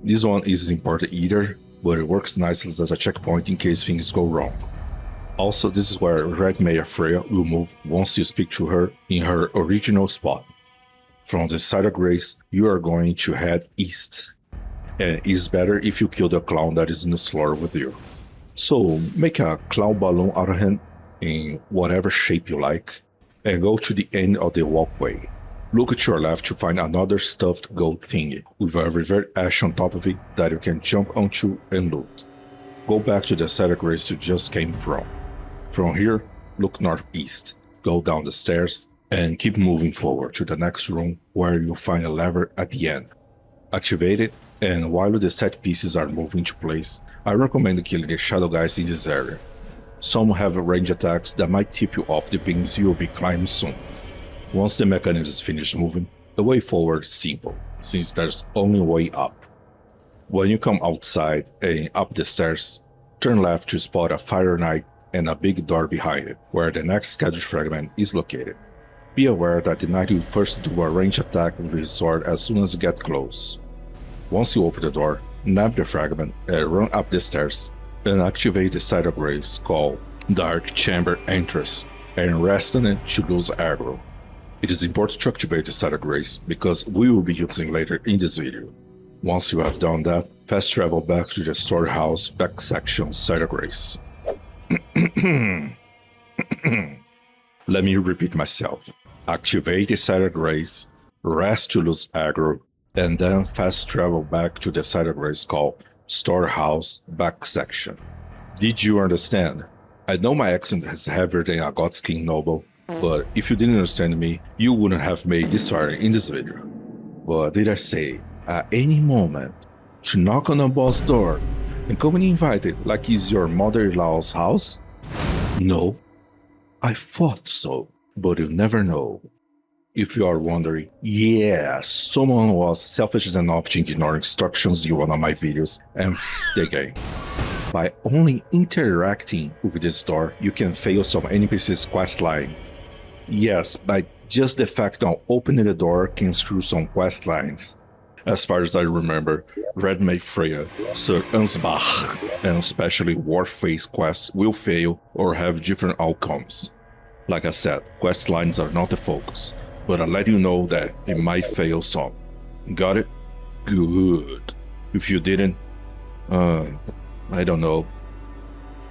This one isn't important either, but it works nicely as a checkpoint in case things go wrong. Also, this is where Red Maid Freya will move once you speak to her in her original spot. From the Site of Grace, you are going to head east. And it is better if you kill the clown that is in the floor with you. So, make a clown balloon out of him in whatever shape you like, and go to the end of the walkway. Look to your left to find another stuffed goat thingy with a revered ash on top of it that you can jump onto and loot. Go back to the Site of Grace you just came from. From here, look northeast, go down the stairs, and keep moving forward to the next room where you'll find a lever at the end. Activate it, and while the set pieces are moving to place, I recommend killing the shadow guys in this area. Some have range attacks that might tip you off the beams you will be climbing soon. Once the mechanism is finished moving, the way forward is simple, since there's only a way up. When you come outside and up the stairs, turn left to spot a Fire Knight and a big door behind it, where the next Scadutree Fragment is located. Be aware that the knight will first do a range attack with his sword as soon as you get close. Once you open the door, nab the fragment and run up the stairs, and activate the Site of Grace called Dark Chamber Entrance, and rest on it to lose aggro. It is important to activate the Site of Grace because we will be using later in this video. Once you have done that, fast travel back to the storehouse back section Site of Grace. Let me repeat myself. Activate the Site of Grace, rest to lose aggro, and then fast travel back to the Site of Grace called Storehouse back section. Did you understand? I know my accent is heavier than a Godskin noble, but if you didn't understand me, you wouldn't have made this far in this video. What did I say? At any moment, to knock on a boss door and come and invite it like it's your mother-in-law's house? No, I thought so, but you'll never know. If you are wondering, yeah, someone was selfish enough to ignore instructions in one of my videos and the game. By only interacting with this door, you can fail some NPC's questline. Yes, by just the fact of opening the door can screw some questlines. As far as I remember, Red Maid Freya, Sir Ansbach, and especially Warface quests will fail or have different outcomes. Like I said, questlines are not the focus, but I'll let you know that it might fail some. Got it? Good. If you didn't, I don't know.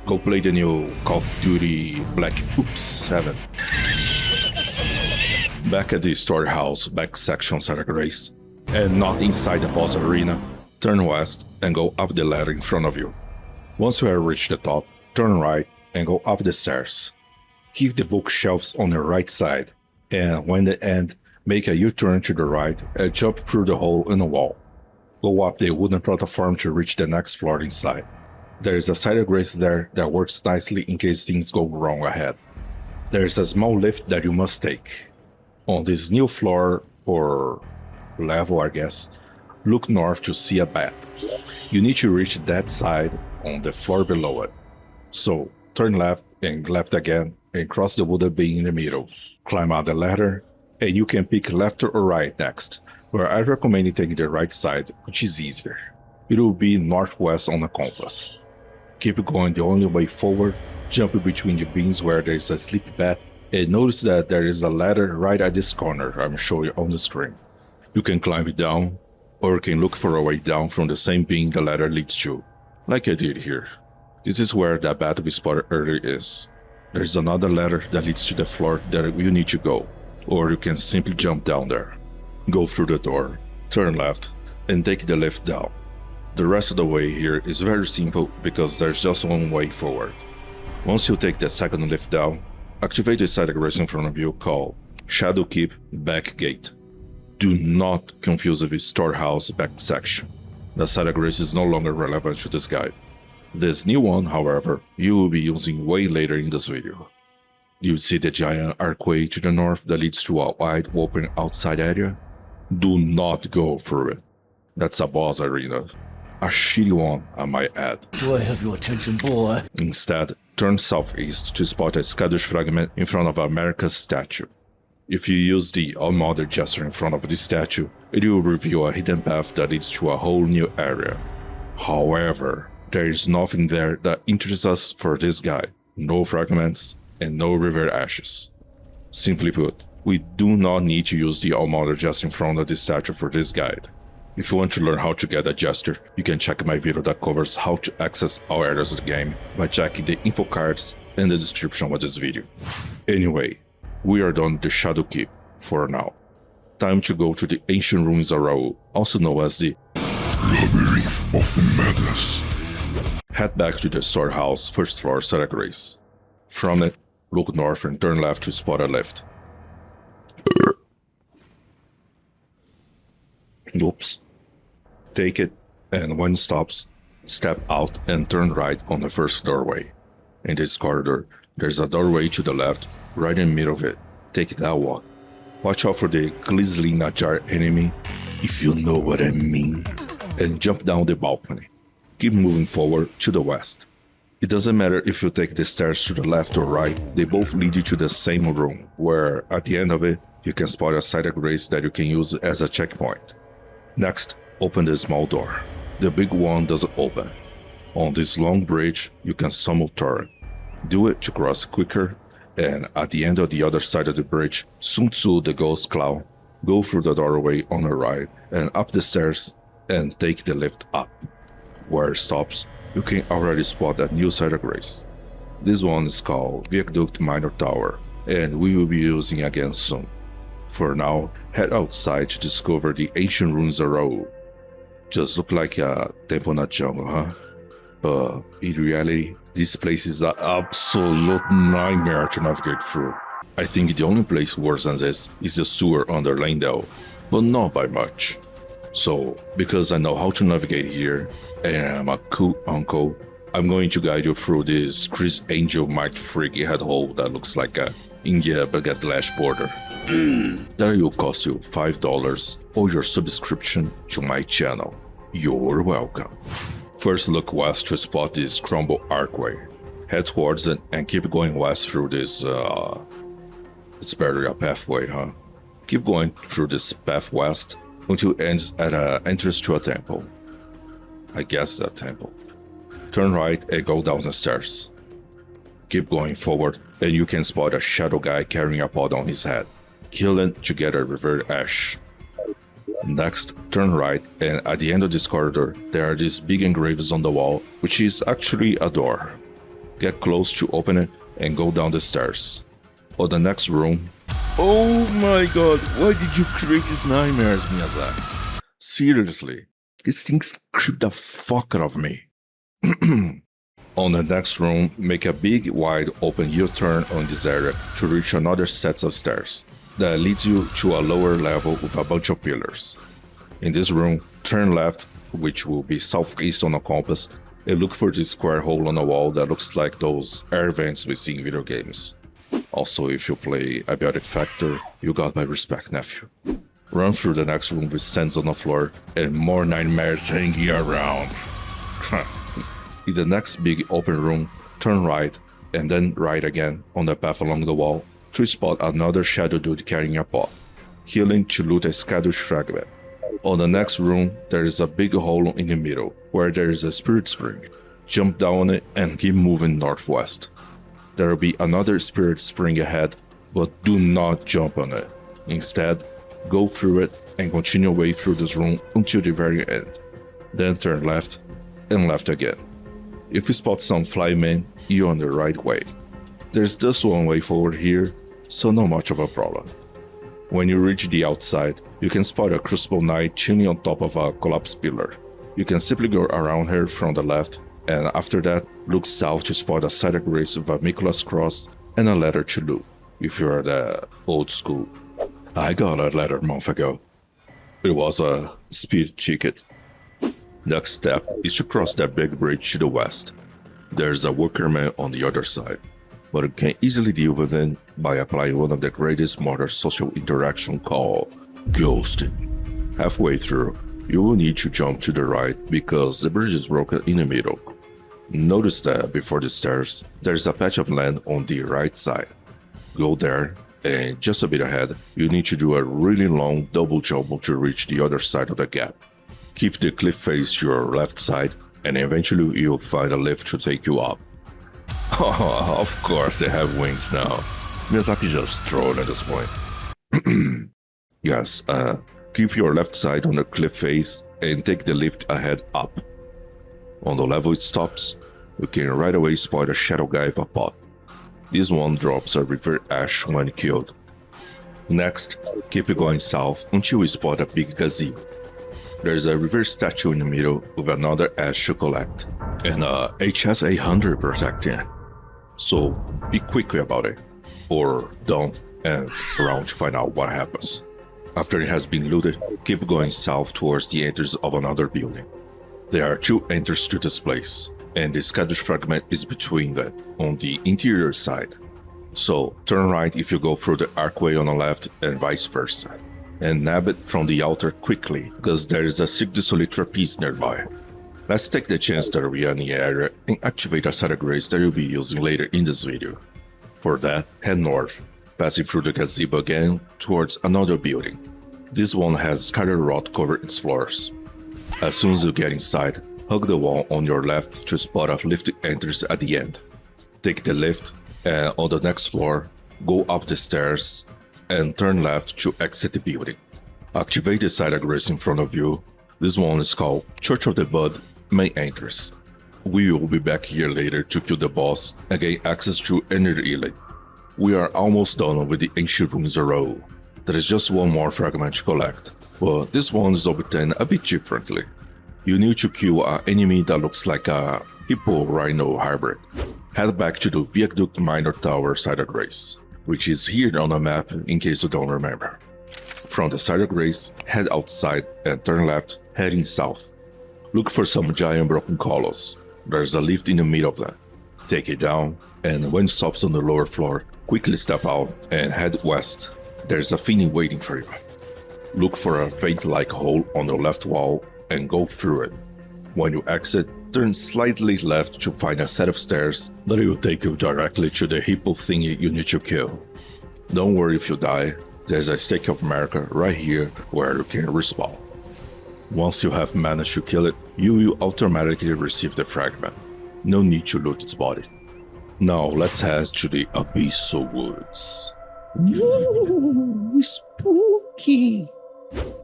Go play the new Call of Duty Black Ops 7. Back at the storehouse back section Site of Grace, and not inside the boss arena, turn west and go up the ladder in front of you. Once you have reached the top, turn right and go up the stairs. Keep the bookshelves on the right side, and when they end, make a U-turn to the right and jump through the hole in the wall. Go up the wooden platform to reach the next floor inside. There is a Site of Grace there that works nicely in case things go wrong ahead. There is a small lift that you must take. On this new floor, or level I guess, Look north to see a bat. You need to reach that side on the floor below it. So, turn left and left again and cross the wooden beam in the middle. Climb out the ladder, and you can pick left or right next, where I recommend you taking the right side, which is easier. It will be northwest on the compass. Keep going the only way forward, jump between the beams where there is a sleepy bat, and notice that there is a ladder right at this corner I'm showing you on the screen. You can climb it down, or you can look for a way down from the same beam the ladder leads to, like I did here. This is where that bat we spotted earlier is. There is another ladder that leads to the floor that you need to go, or you can simply jump down there. Go through the door, turn left, and take the lift down. The rest of the way here is very simple because there's just one way forward. Once you take the second lift down, activate the side grace in front of you called Shadow Keep Back Gate. Do not confuse with the Storehouse back section. The side grace is no longer relevant to this guide. This new one, however, you will be using way later in this video. You see the giant archway to the north that leads to a wide open outside area? Do not go through it. That's a boss arena. A shitty one, I might add. Do I have your attention, boy? Instead, turn southeast to spot a Scadush Fragment in front of America's statue. If you use the unmodded gesture in front of the statue, it will reveal a hidden path that leads to a whole new area. However, there is nothing there that interests us for this guide. No fragments and no river ashes. Simply put, we do not need to use the unmodded gesture in front of the statue for this guide. If you want to learn how to get a gesture, you can check my video that covers how to access all areas of the game by checking the info cards in the description of this video. Anyway, we are done with the Shadow Keep for now. Time to go to the ancient ruins of Rauh, also known as the Labyrinth of Madness. Head back to the storehouse first floor side grace. From it, look north and turn left to spot a lift. Oops. Take it, and when it stops, step out and turn right on the first doorway. In this corridor, there's a doorway to the left, right in the middle of it. Take that one. Watch out for the Glizzling Najar enemy, if you know what I mean, and jump down the balcony. Keep moving forward to the west. It doesn't matter if you take the stairs to the left or right, they both lead you to the same room, where at the end of it, you can spot a side grace that you can use as a checkpoint. Next, open the small door. The big one doesn't open. On this long bridge, you can summon turret. Do it to cross quicker, and at the end of the other side of the bridge, Sun Tzu the Ghost Clown, go through the doorway on the right and up the stairs and take the lift up. Where it stops, you can already spot a new side grace. This one is called Viaduct Minor Tower, and we will be using again soon. For now, head outside to discover the ancient ruins of Rauh. Just look like a temple in a jungle, huh? But in reality, this place is an absolute nightmare to navigate through. I think the only place worse than this is the sewer under Leyndell, but not by much. So, because I know how to navigate here, and I'm a cool uncle, I'm going to guide you through this Chris Angel Mike freaky headhole that looks like a India Bangladesh border. That will cost you $5 or your subscription to my channel. You're welcome. First look west to spot this crumble archway. Head towards it and keep going west through this, it's barely a pathway, huh? Keep going through this path west until it ends at an entrance to a temple. I guess it's a temple. Turn right and go down the stairs. Keep going forward and you can spot a shadow guy carrying a pod on his head. Kill it to get a revered ash. Next, turn right, and at the end of this corridor, there are these big engraves on the wall, which is actually a door. Get close to open it and go down the stairs. Or the next room. Oh my god, why did you create these nightmares, Miyazaki? Seriously, these things creep the fuck out of me. On the next room, make a big wide open U-turn on this area to reach another set of stairs that leads you to a lower level with a bunch of pillars. In this room, turn left, which will be southeast on a compass, and look for this square hole on the wall that looks like those air vents we see in video games. Also, if you play Abiotic Factor, you got my respect, nephew. Run through the next room with sands on the floor and more nightmares hanging around. In the next big open room, turn right and then right again on the path along the wall to spot another shadow dude carrying a pot, healing to loot a Scadutree Fragment. On the next room, there is a big hole in the middle where there is a spirit spring. Jump down it and keep moving northwest. There will be another spirit spring ahead, but do not jump on it. Instead, go through it and continue away through this room until the very end. Then turn left and left again. If you spot some flymen, you're on the right way. There's just one way forward here, so not much of a problem. When you reach the outside, you can spot a Crucible Knight chilling on top of a collapsed pillar. You can simply go around her from the left, and after that, look south to spot a sided grace with a Michael's cross and a letter to loot, if you're the old school. I got a letter a month ago. It was a speed ticket. Next step is to cross that big bridge to the west. There's a workerman on the other side, but you can easily deal with it by applying one of the greatest modern social interaction called ghosting. Halfway through, you will need to jump to the right because the bridge is broken in the middle. Notice that before the stairs, there's a patch of land on the right side. Go there, and just a bit ahead, you need to do a really long double jump to reach the other side of the gap. Keep the cliff face to your left side, and eventually you'll find a lift to take you up. Oh, of course they have wings now. Miyazaki just trolled at this point. Yes, keep your left side on the cliff face and take the lift ahead up. On the level it stops, you can right away spot a shadow guy with a pot. This one drops a Revered ash when killed. Next, keep going south until you spot a big gazebo. There's a Revered statue in the middle with another ash to collect, and a HS-800 protecting it. So be quick about it, or don't, and around to find out what happens. After it has been looted, keep going south towards the entrance of another building. There are two entrances to this place, and the Scadush Fragment is between them, on the interior side. So turn right if you go through the archway on the left and vice versa. And nab it from the altar quickly, because there is a Cirque du Soleil trapeze nearby. Let's take the chance that we are in the area and activate a set of grace that you'll be using later in this video. For that, head north, passing through the gazebo again towards another building. This one has scatter rot cover its floors. As soon as you get inside, hug the wall on your left to spot a lift entrance at the end. Take the lift, and on the next floor, go up the stairs and turn left to exit the building. Activate the side of grace in front of you. This one is called Church of the Bud Main Entrance. We will be back here later to kill the boss and gain access to Enir-Ilim. We are almost done with the ancient ruins of Rauh. There is just one more fragment to collect, but this one is obtained a bit differently. You need to kill an enemy that looks like a hippo-rhino hybrid. Head back to the Viaduct Minor Tower side of grace, which is here on the map in case you don't remember. From the side of grace, head outside and turn left, heading south. Look for some giant broken columns. There's a lift in the middle of them. Take it down, and when it stops on the lower floor, quickly step out and head west. There's a Fiend waiting for you. Look for a vein-like hole on the left wall and go through it. When you exit, turn slightly left to find a set of stairs that will take you directly to the hippo thingy you need to kill. Don't worry if you die, there's a Stake of America right here where you can respawn. Once you have managed to kill it, you will automatically receive the fragment. No need to loot its body. Now let's head to the Abyssal Woods. Ooh, spooky!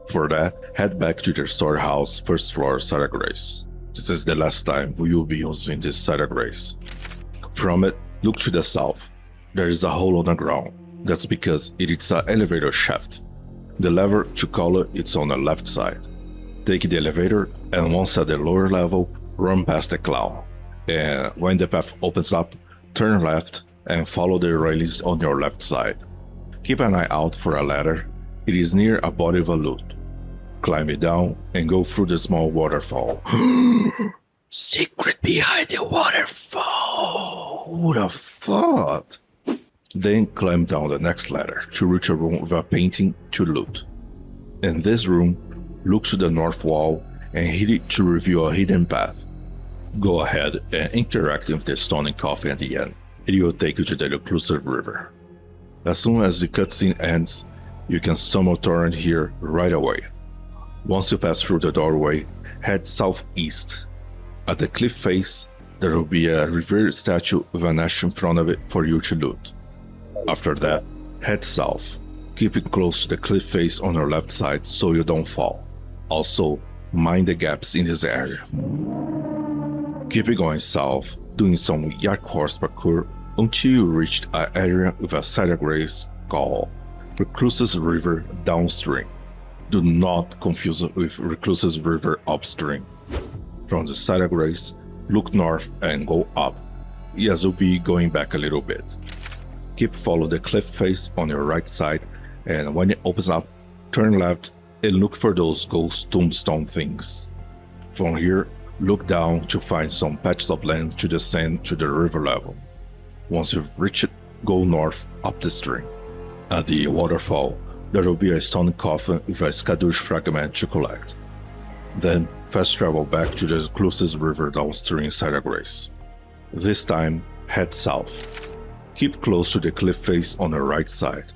For that, head back to the storehouse first floor side of grace. This is the last time we will be using this side of grace. From it, look to the south. There is a hole on the ground. That's because it is an elevator shaft. The lever to call it is on the left side. Take the elevator, and once at the lower level, run past the cloud. And when the path opens up, turn left and follow the railings on your left side. Keep an eye out for a ladder. It is near a body of a loot. Climb it down and go through the small waterfall. Secret behind the waterfall! Who'd have thought? Then climb down the next ladder to reach a room with a painting to loot. In this room, look to the north wall and hit it to reveal a hidden path. Go ahead and interact with the stone coffin at the end. It will take you to the Recluse River. As soon as the cutscene ends, you can summon Torrent here right away. Once you pass through the doorway, head southeast. At the cliff face, there will be a Revered statue with an ash in front of it for you to loot. After that, head south, keeping close to the cliff face on your left side so you don't fall. Also, mind the gaps in this area. Keep going south, doing some yak horse parkour until you reach an area with a side grace called Recluse's River downstream. Do not confuse it with Recluse's River upstream. From the side grace, look north and go up. Yes, you'll be going back a little bit. Keep follow the cliff face on your right side, and when it opens up, turn left and look for those ghost tombstone things. From here, look down to find some patches of land to descend to the river level. Once you've reached it, go north up the stream. At the waterfall, there will be a stone coffin with a Scadutree Fragment to collect. Then, fast travel back to the closest river downstream side grace. This time, head south. Keep close to the cliff face on the right side.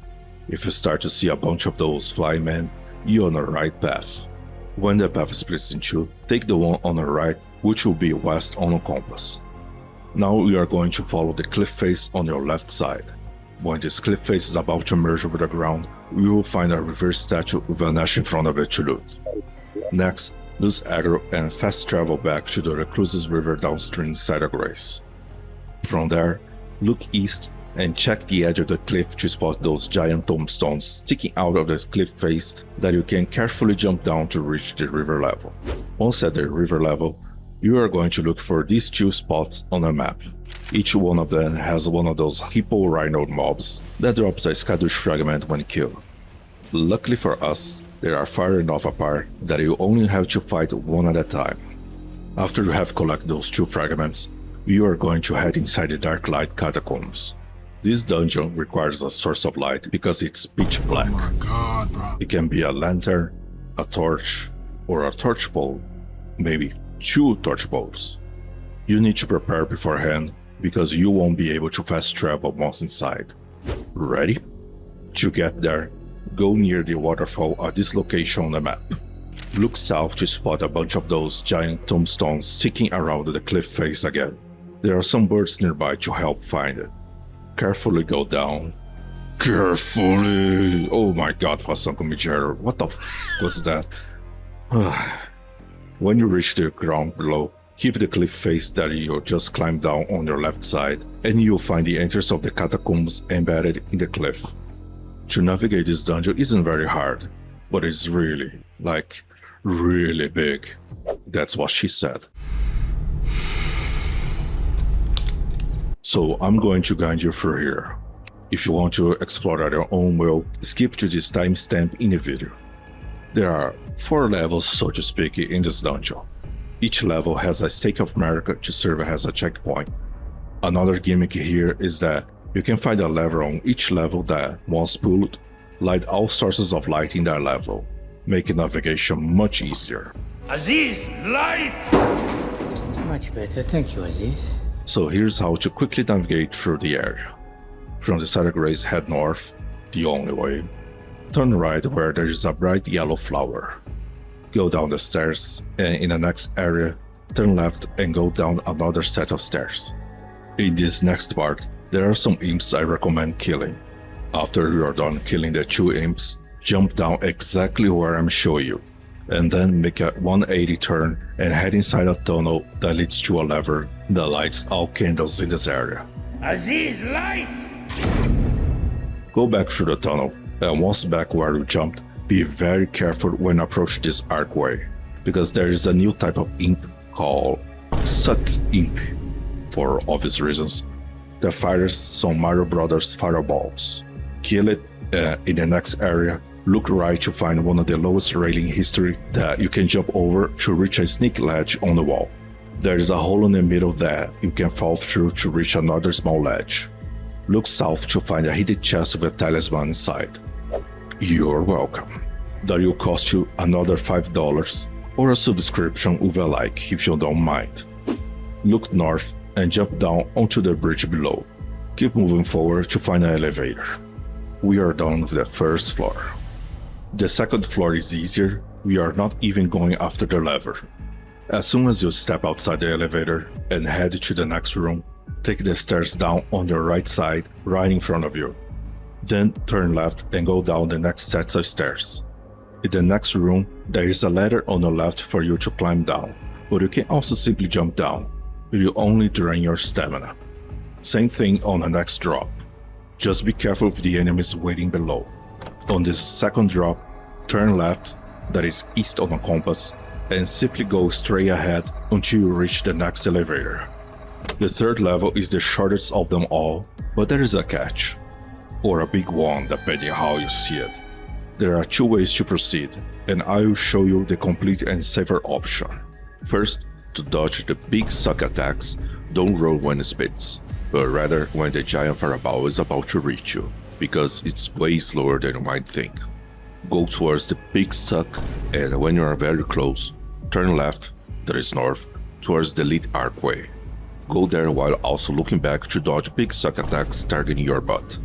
If you start to see a bunch of those flymen, you're on the right path. When the path splits in two, take the one on the right, which will be west on the compass. Now we are going to follow the cliff face on your left side. When this cliff face is about to merge with the ground, we will find a Revered statue with an ash in front of it to loot. Next, lose aggro and fast travel back to the Recluse's River downstream side of grace. From there, look east and check the edge of the cliff to spot those giant tombstones sticking out of the cliff face that you can carefully jump down to reach the river level. Once at the river level, you are going to look for these two spots on a map. Each one of them has one of those hippo rhino mobs that drops a Scadush Fragment when killed. Luckily for us, they are far enough apart that you only have to fight one at a time. After you have collected those two fragments, you are going to head inside the Darklight Catacombs. This dungeon requires a source of light because it's pitch black. Oh my god, bro. It can be a lantern, a torch, or a torch pole, maybe 2 torch poles. You need to prepare beforehand because you won't be able to fast travel once inside. Ready? To get there, go near the waterfall at this location on the map. Look south to spot a bunch of those giant tombstones sticking around the cliff face again. There are some birds nearby to help find it. Carefully go down. Carefully! Oh my god, Charo, what the f was that? When you reach the ground below, keep the cliff face that you just climbed down on your left side, and you'll find the entrance of the catacombs embedded in the cliff. To navigate this dungeon isn't very hard, but it's really, really big. That's what she said. So I'm going to guide you through here. If you want to explore at your own will, skip to this timestamp in the video. There are 4 levels, so to speak, in this dungeon. Each level has a stake of America to serve as a checkpoint. Another gimmick here is that you can find a lever on each level that, once pulled, light all sources of light in that level, making navigation much easier. Aziz, light! Much better, thank you, Aziz. So here's how to quickly navigate through the area. From the side of grace, head north, the only way. Turn right where there is a bright yellow flower. Go down the stairs, and in the next area, turn left and go down another set of stairs. In this next part, there are some imps I recommend killing. After you are done killing the 2 imps, jump down exactly where I'm showing you, and then make a 180 turn and head inside a tunnel that leads to a lever that lights all candles in this area. Aziz, light! Go back through the tunnel, and once back where you jumped, be very careful when approach this archway, because there is a new type of imp called Suck Imp, for obvious reasons, that fires some Mario Brothers fireballs. Kill it, in the next area, look right to find one of the lowest railing in history that you can jump over to reach a sneak ledge on the wall. There is a hole in the middle that you can fall through to reach another small ledge. Look south to find a hidden chest with a talisman inside. You're welcome. That will cost you another $5 or a subscription with a like if you don't mind. Look north and jump down onto the bridge below. Keep moving forward to find an elevator. We are done with the first floor. The second floor is easier, we are not even going after the lever. As soon as you step outside the elevator and head to the next room, take the stairs down on your right side, right in front of you. Then turn left and go down the next sets of stairs. In the next room, there is a ladder on the left for you to climb down, but you can also simply jump down. It will only drain your stamina. Same thing on the next drop. Just be careful of the enemies waiting below. On this second drop, turn left, that is east on the compass, and simply go straight ahead until you reach the next elevator. The third level is the shortest of them all, but there is a catch. Or a big one, depending how you see it. There are two ways to proceed, and I will show you the complete and safer option. First, to dodge the big suck attacks, don't roll when it spits, but rather when the giant fireball is about to reach you, because it's way slower than you might think. Go towards the big suck, and when you are very close, turn left, that is north, towards the lead archway. Go there while also looking back to dodge big suck attacks targeting your butt.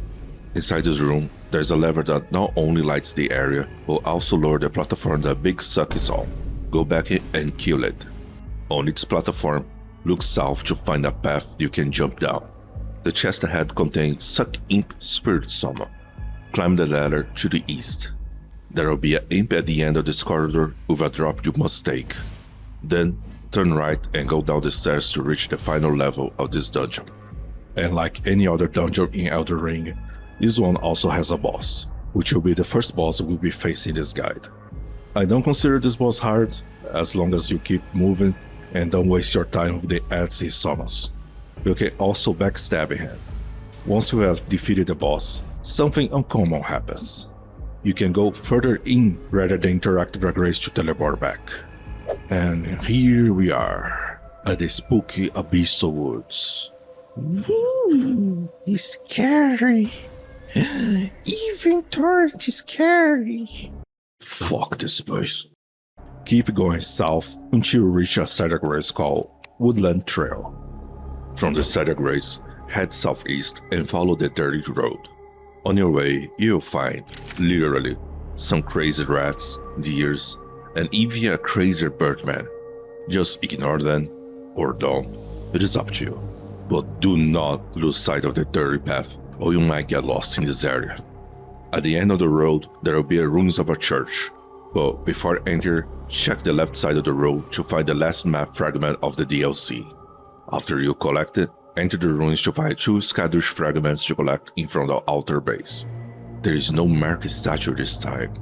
Inside this room, there's a lever that not only lights the area, but also lower the platform that big suck is on. Go back and kill it. On its platform, look south to find a path you can jump down. The chest ahead contains Suck Imp Spirit Summon. Climb the ladder to the east. There will be an imp at the end of this corridor with a drop you must take. Then, turn right and go down the stairs to reach the final level of this dungeon. And like any other dungeon in Elden Ring, this one also has a boss, which will be the first boss we'll be facing this guide. I don't consider this boss hard, as long as you keep moving and don't waste your time with the ads he summons. You can also backstab him. Once you have defeated the boss, something uncommon happens. You can go further in rather than interact with Drag Race to teleport back. And here we are, at the spooky Abyssal Woods. Ooh, it's scary. Even Torrent is scary. Fuck this place. Keep going south until you reach a side grace called Woodland Trail. From the side grace, head southeast and follow the dirty road. On your way, you'll find, literally, some crazy rats, deers, and even a crazier birdman. Just ignore them, or don't. It is up to you. But do not lose sight of the dirty path, or you might get lost in this area. At the end of the road, there will be a ruins of a church. But before enter, check the left side of the road to find the last map fragment of the DLC. After you collect it, enter the ruins to find 2 Scadush Fragments to collect in front of the altar base. There is no market statue this time.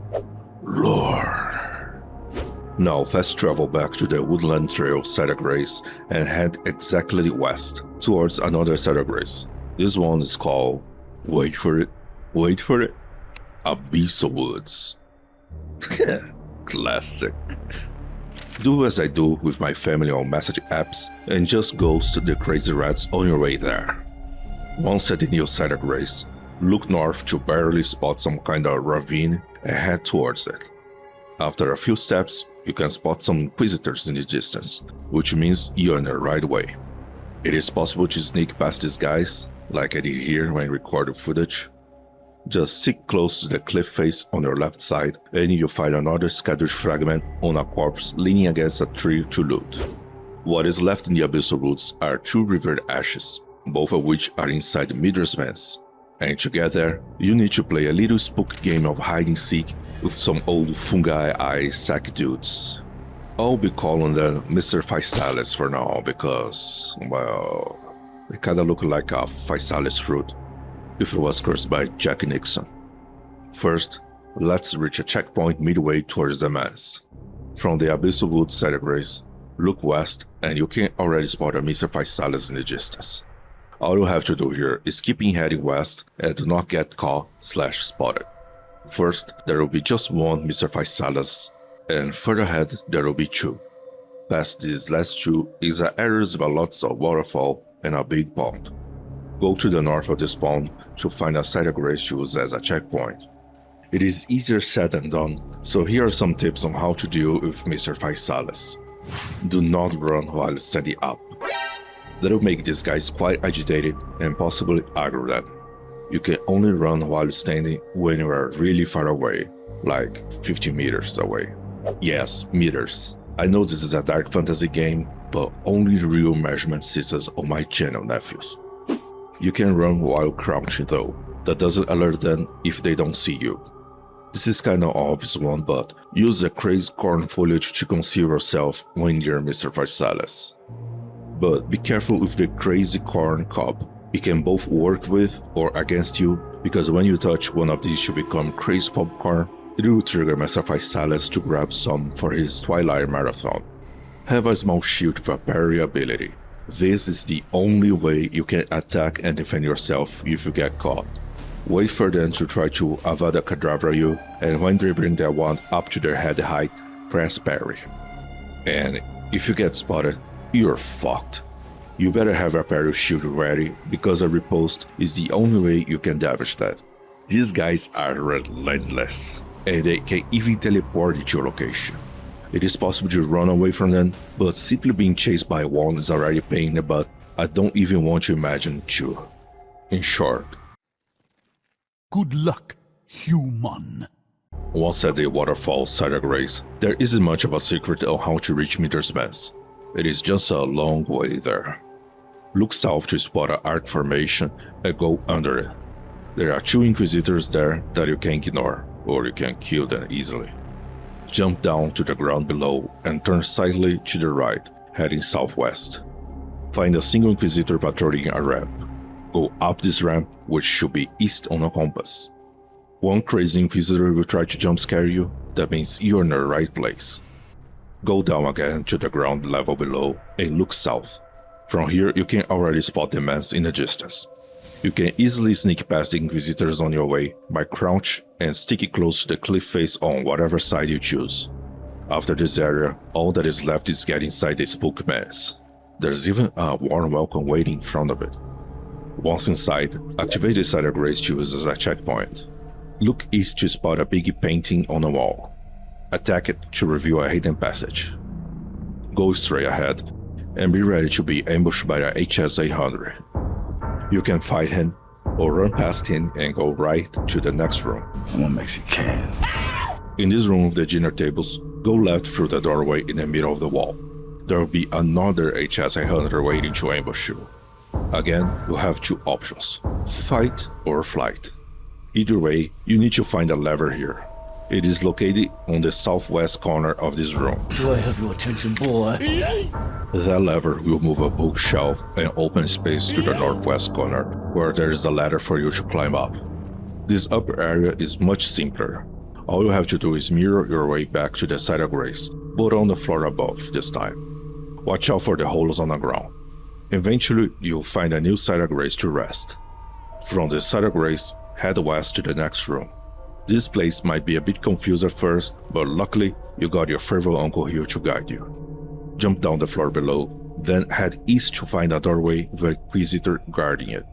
Lore. Now fast travel back to the Woodland Trail side grace and head exactly west, towards another side grace. This one is called, wait for it, Abyssal Woods. Classic. Do as I do with my family on message apps and just ghost the crazy rats on your way there. Once at the new side grace, look north to barely spot some kind of ravine and head towards it. After a few steps, you can spot some inquisitors in the distance, which means you're in the right way. It is possible to sneak past these guys, like I did here when recording footage. Just stick close to the cliff face on your left side and you'll find another Scadutree Fragment on a corpse leaning against a tree to loot. What is left in the Abyssal Woods are 2 Revered ashes, both of which are inside Midra's Man's. And together, you need to play a little spook game of hide-and-seek with some old fungi-eye sack dudes. I'll be calling them Mr. Physalis for now because, well, they kinda look like a Physalis fruit if it was cursed by Jack Nixon. First, let's reach a checkpoint midway towards the mass. From the Abyssal Woods side grace, look west and you can already spot a Mr. Physalis in the distance. All you have to do here is keep heading west and do not get caught/spotted. First, there will be just one Mr. Physalis, and further ahead there will be 2. Past these last 2 is an area with lots of waterfall and a big pond. Go to the north of this pond to find a side grace to use as a checkpoint. It is easier said than done, so here are some tips on how to deal with Mr. Faisalis. Do not run while standing up. That'll make these guys quite agitated and possibly aggro them. You can only run while standing when you are really far away, like 50 meters away. Yes, meters. I know this is a dark fantasy game, but only real measurement systems on my channel, nephews. You can run while crouching though. That doesn't alert them if they don't see you. This is kinda obvious one, but use the crazy corn foliage to conceal yourself when near Mr. Faisalis. But be careful with the crazy corn cob. It can both work with or against you, because when you touch one of these to become crazy popcorn, it will trigger Mr. Faisalis to grab some for his Twilight Marathon. Have a small shield with a parry ability. This is the only way you can attack and defend yourself if you get caught. Wait for them to try to Avada Kedavra you, and when they bring their wand up to their head height, press parry. And if you get spotted, you're fucked. You better have a parry shield ready, because a riposte is the only way you can damage that. These guys are relentless, and they can even teleport you to your location. It is possible to run away from them, but simply being chased by one is already a pain in the butt. I don't even want to imagine two. In short, good luck, human. once at the waterfall side of Grace, there isn't much of a secret on how to reach Mitter's Mess. It is just a long way there. Look south to spot an arc formation and go under it. There are 2 Inquisitors there that you can ignore, or you can kill them easily. Jump down to the ground below and turn slightly to the right, heading southwest. Find a single Inquisitor patrolling a ramp. Go up this ramp, which should be east on a compass. One crazy Inquisitor will try to jump scare you, that means you're in the right place. Go down again to the ground level below and look south. From here you can already spot the mess in the distance. You can easily sneak past the Inquisitors on your way by crouch and stick it close to the cliff face on whatever side you choose. After this area, all that is left is get inside the spook mess. There's even a warm welcome waiting in front of it. Once inside, activate the Side of Grace to use as a checkpoint. Look east to spot a big painting on the wall. Attack it to reveal a hidden passage. Go straight ahead and be ready to be ambushed by the HS-800. You can fight him or run past him and go right to the next room. I'm a Mexican. In this room with the dinner tables, go left through the doorway in the middle of the wall. There will be another HS-800 waiting to ambush you. Again, you have 2 options, fight or flight. Either way, you need to find a lever here. It is located on the southwest corner of this room. Do I have your attention, boy? That lever will move a bookshelf and open space to the northwest corner, where there is a ladder for you to climb up. This upper area is much simpler. All you have to do is mirror your way back to the Side of Grace, but on the floor above this time. Watch out for the holes on the ground. Eventually, you'll find a new Side of Grace to rest. From the Side of Grace, head west to the next room. This place might be a bit confused at first, but luckily, you got your favorite uncle here to guide you. Jump down the floor below, then head east to find a doorway with an Inquisitor guarding it.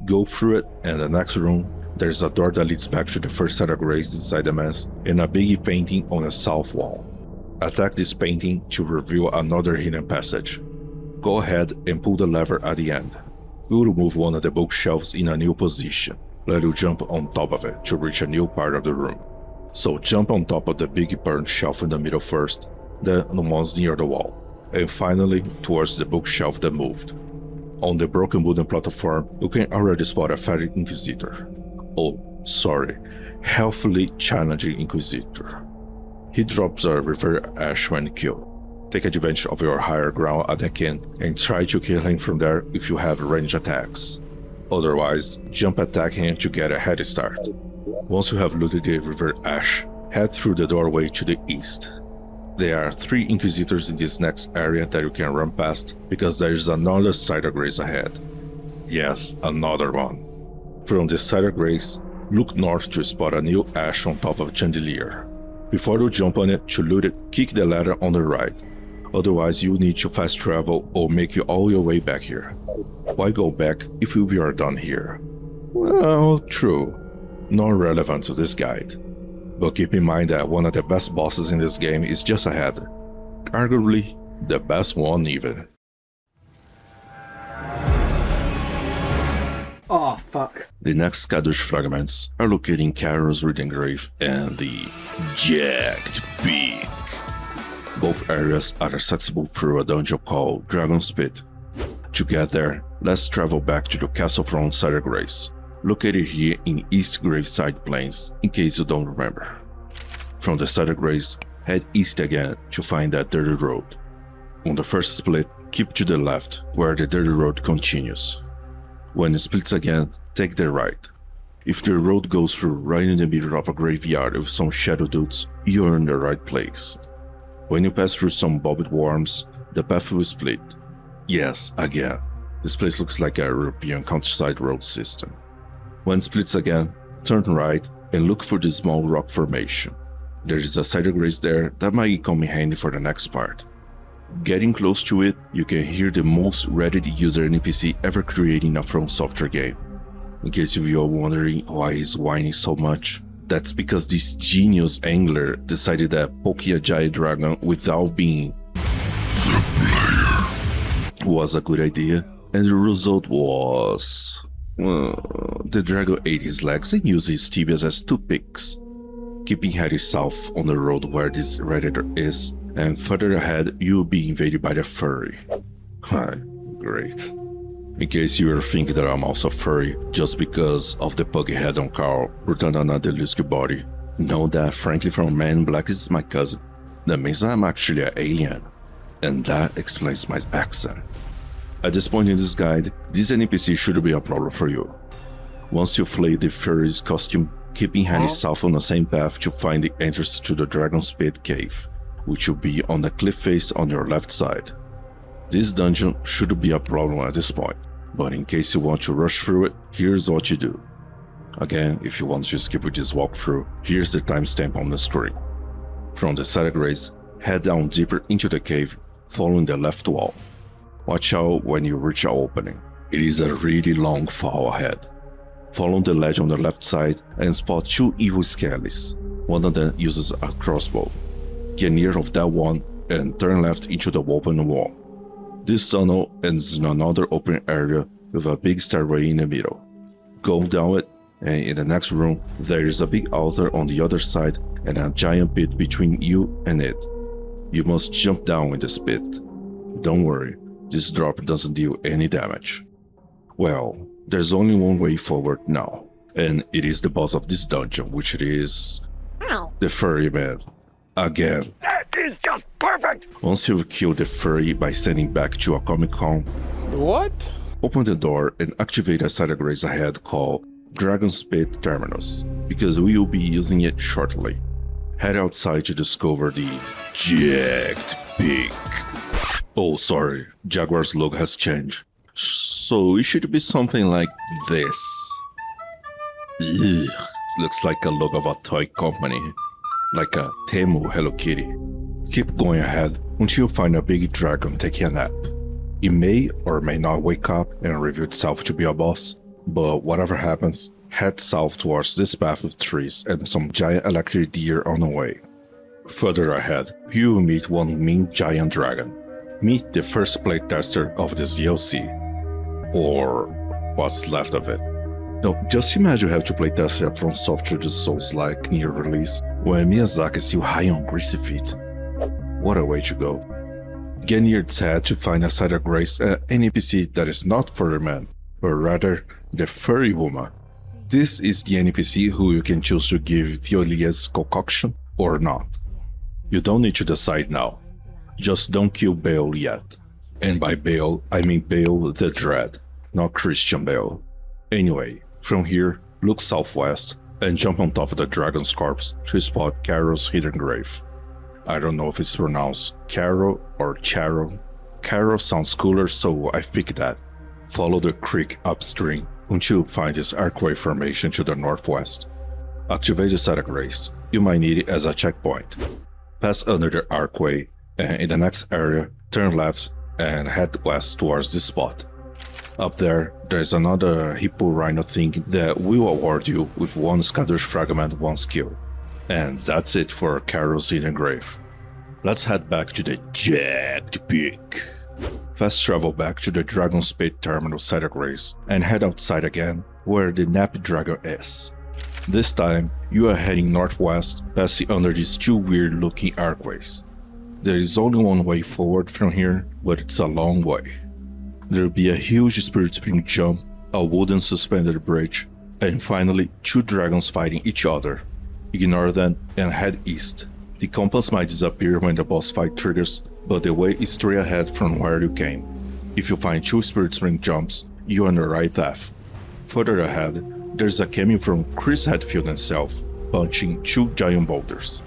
Go through it, and the next room, there's a door that leads back to the first Side of Grace inside the mess, and a big painting on the south wall. Attack this painting to reveal another hidden passage. Go ahead and pull the lever at the end. It will move one of the bookshelves in a new position. Let you jump on top of it to reach a new part of the room. So jump on top of the big burnt shelf in the middle first, then the ones near the wall, and finally towards the bookshelf that moved. On the broken wooden platform, you can already spot a fat Inquisitor. Oh, sorry, healthily challenging Inquisitor. He drops a Revered Ash when killed. Take advantage of your higher ground at the kin and try to kill him from there if you have range attacks. Otherwise, jump attack him to get a head start. Once you have looted the Revered Ash, head through the doorway to the east. There are 3 Inquisitors in this next area that you can run past because there is another Side of Grace ahead. Yes, another one. From this Side of Grace, look north to spot a new ash on top of a chandelier. Before you jump on it to loot it, kick the ladder on the right. Otherwise, you need to fast travel or make you all your way back here. Why go back if we are done here? Well, true. Not relevant to this guide. But keep in mind that one of the best bosses in this game is just ahead. Arguably, the best one even. Oh, fuck. The next Scadutree Fragments are located in Charo's Hidden Grave and the Jagged Peak. Both areas are accessible through a dungeon called Dragon's Pit. To get there, let's travel back to the castle from Cider Grace, located here in East Gravesite Plains, in case you don't remember. From the Cider Grace, head east again to find that dirty road. On the first split, keep to the left, where the dirty road continues. When it splits again, take the right. If the road goes through right in the middle of a graveyard with some shadow dudes, you're in the right place. When you pass through some bobbed worms, the path will split. Yes, again. This place looks like a European countryside road system. When it splits again, turn right and look for the small rock formation. There is a cider grace there that might come in handy for the next part. Getting close to it, you can hear the most Reddit user NPC ever created in a From Software game. In case you are wondering why he's whining so much, that's because this genius angler decided that poking a giant dragon without being the player was a good idea, and the result was... the dragon ate his legs and used his tibias as toothpicks. Keeping heading south on the road where this Redditor is, and further ahead you'll be invaded by the furry. Hi, great. In case you were thinking that I'm also furry just because of the puggy head on Carl pretending on the Lusky body, know that frankly from Man in Black is my cousin. That means I'm actually an alien, and that explains my accent. At this point in this guide, this NPC should be a problem for you. Once you flay the furry's costume, keeping heading south on the same path to find the entrance to the Dragon's Pit cave, which will be on the cliff face on your left side. This dungeon shouldn't be a problem at this point, but in case you want to rush through it, here's what you do. Again, if you want to skip with this walkthrough, here's the timestamp on the screen. From the Cider Grace, head down deeper into the cave, following the left wall. Watch out when you reach an opening. It is a really long fall ahead. Follow the ledge on the left side and spot two evil skellies. One of them uses a crossbow. Get near of that one and turn left into the open wall. This tunnel ends in another open area with a big stairway in the middle. Go down it, and in the next room there is a big altar on the other side and a giant pit between you and it. You must jump down in this pit. Don't worry, this drop doesn't deal any damage. Well, there's only one way forward now, and it is the boss of this dungeon, which is... the furry man. Again. That is just perfect! Once you've killed the furry by sending back to a Comic-Con, What? open the door and activate a cider grace ahead called Dragon's Pit Terminus, because we will be using it shortly. Head outside to discover the Jagged Peak. Oh, sorry, Jaguar's logo has changed. So it should be something like this. Ugh, looks like a logo of a toy company. Like a Temu Hello Kitty. Keep going ahead until you find a big dragon taking a nap. It may or may not wake up and reveal itself to be a boss, but whatever happens, head south towards this path with trees and some giant electric deer on the way. Further ahead, you will meet one mean giant dragon. Meet the first playtester of this DLC. Or what's left of it. Now, just imagine you have to playtest it from software just Souls-like near release, when Miyazaki is still high on greasy feet. What a way to go. Get near its head to find a cider grace, an NPC that is not furry man, but rather the furry woman. This is the NPC who you can choose to give Theolia's concoction or not. You don't need to decide now. Just don't kill Bale yet. And by Bale, I mean Bale the Dread, not Christian Bale. Anyway, from here, look southwest and jump on top of the dragon's corpse to spot Charo's hidden grave. I don't know if it's pronounced Charo or Charo. Charo sounds cooler, so I've picked that. Follow the creek upstream until you find this archway formation to the northwest. Activate the cider grace. You might need it as a checkpoint. Pass under the archway, and in the next area, turn left and head west towards this spot. Up there, there's another hippo rhino thing that will award you with one Scadush Fragment, one skill. And that's it for Charo's hidden grave. Let's head back to the Jagged Peak. Fast travel back to the Dragon's Pit terminal site of Grace and head outside again where the Nappy Dragon is. This time, you are heading northwest, passing under these two weird looking archways. There is only one way forward from here, but it's a long way. There will be a huge spirit spring jump, a wooden suspended bridge, and finally 2 dragons fighting each other. Ignore them and head east. The compass might disappear when the boss fight triggers, but the way is straight ahead from where you came. If you find 2 spirit spring jumps, you are on the right path. Further ahead, there's a cameo from Chris Hadfield himself, punching 2 giant boulders.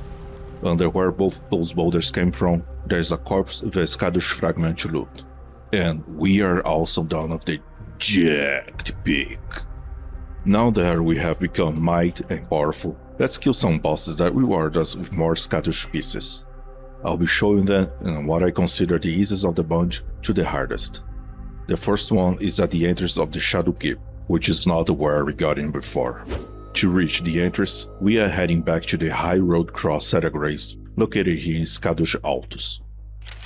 Under where both those boulders came from, there's a corpse with a Scadush Fragment to loot. And we are also done with the Jagged Peak. Now that we have become mighty and powerful, let's kill some bosses that reward us with more Scadush pieces. I'll be showing them in what I consider the easiest of the bunch to the hardest. The first one is at the entrance of the Shadow Keep, which is not where we got in before. To reach the entrance, we are heading back to the High Road Cross Site of Grace, located here in Scadush Altus.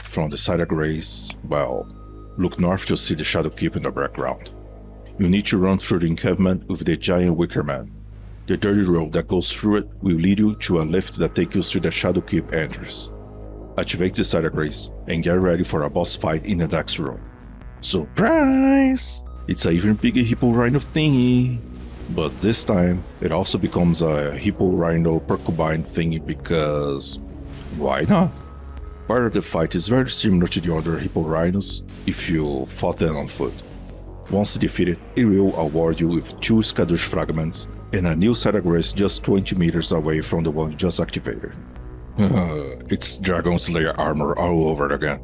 From the Site of Grace, well, look north to see the Shadow Keep in the background. You need to run through the encampment with the giant wicker man. The dirty road that goes through it will lead you to a lift that takes you to the Shadow Keep entrance. Activate the Site of Grace and get ready for a boss fight in the next room. Surprise! It's an even bigger hippo rhino thingy. But this time, it also becomes a hippo rhino porcupine thingy because... why not? Part of the fight is very similar to the other hippo rhinos if you fought them on foot. Once defeated, it will award you with 2 Scadush Fragments and a new Site of Grace just 20 meters away from the one you just activated. It's Dragon Slayer armor all over again.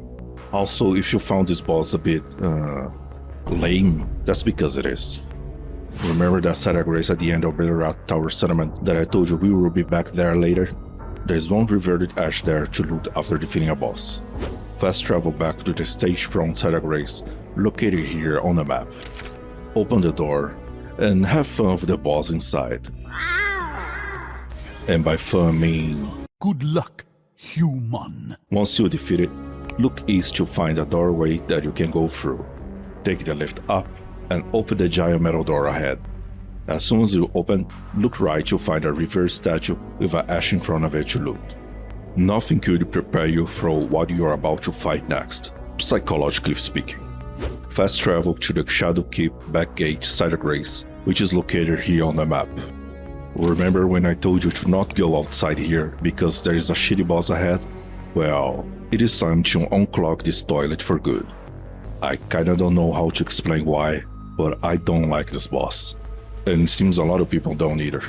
Also, if you found this boss a bit, lame, that's because it is. Remember that Site of Grace at the end of Belurat Tower Settlement that I told you we will be back there later? There's one reverted ash there to loot after defeating a boss. Fast travel back to the stage front Site of Grace, located here on the map. Open the door, and have fun with the boss inside. And by fun I mean... Good luck, human. Once you defeat it, look east to find a doorway that you can go through. Take the lift up, and open the giant metal door ahead. As soon as you open, look right to find a Revered statue with an ash in front of it to loot. Nothing could prepare you for what you are about to fight next, psychologically speaking. Fast travel to the Shadow Keep back gate Site of Grace, which is located here on the map. Remember when I told you to not go outside here because there is a shitty boss ahead? Well, it is time to unclog this toilet for good. I kinda don't know how to explain why, but I don't like this boss. And it seems a lot of people don't either.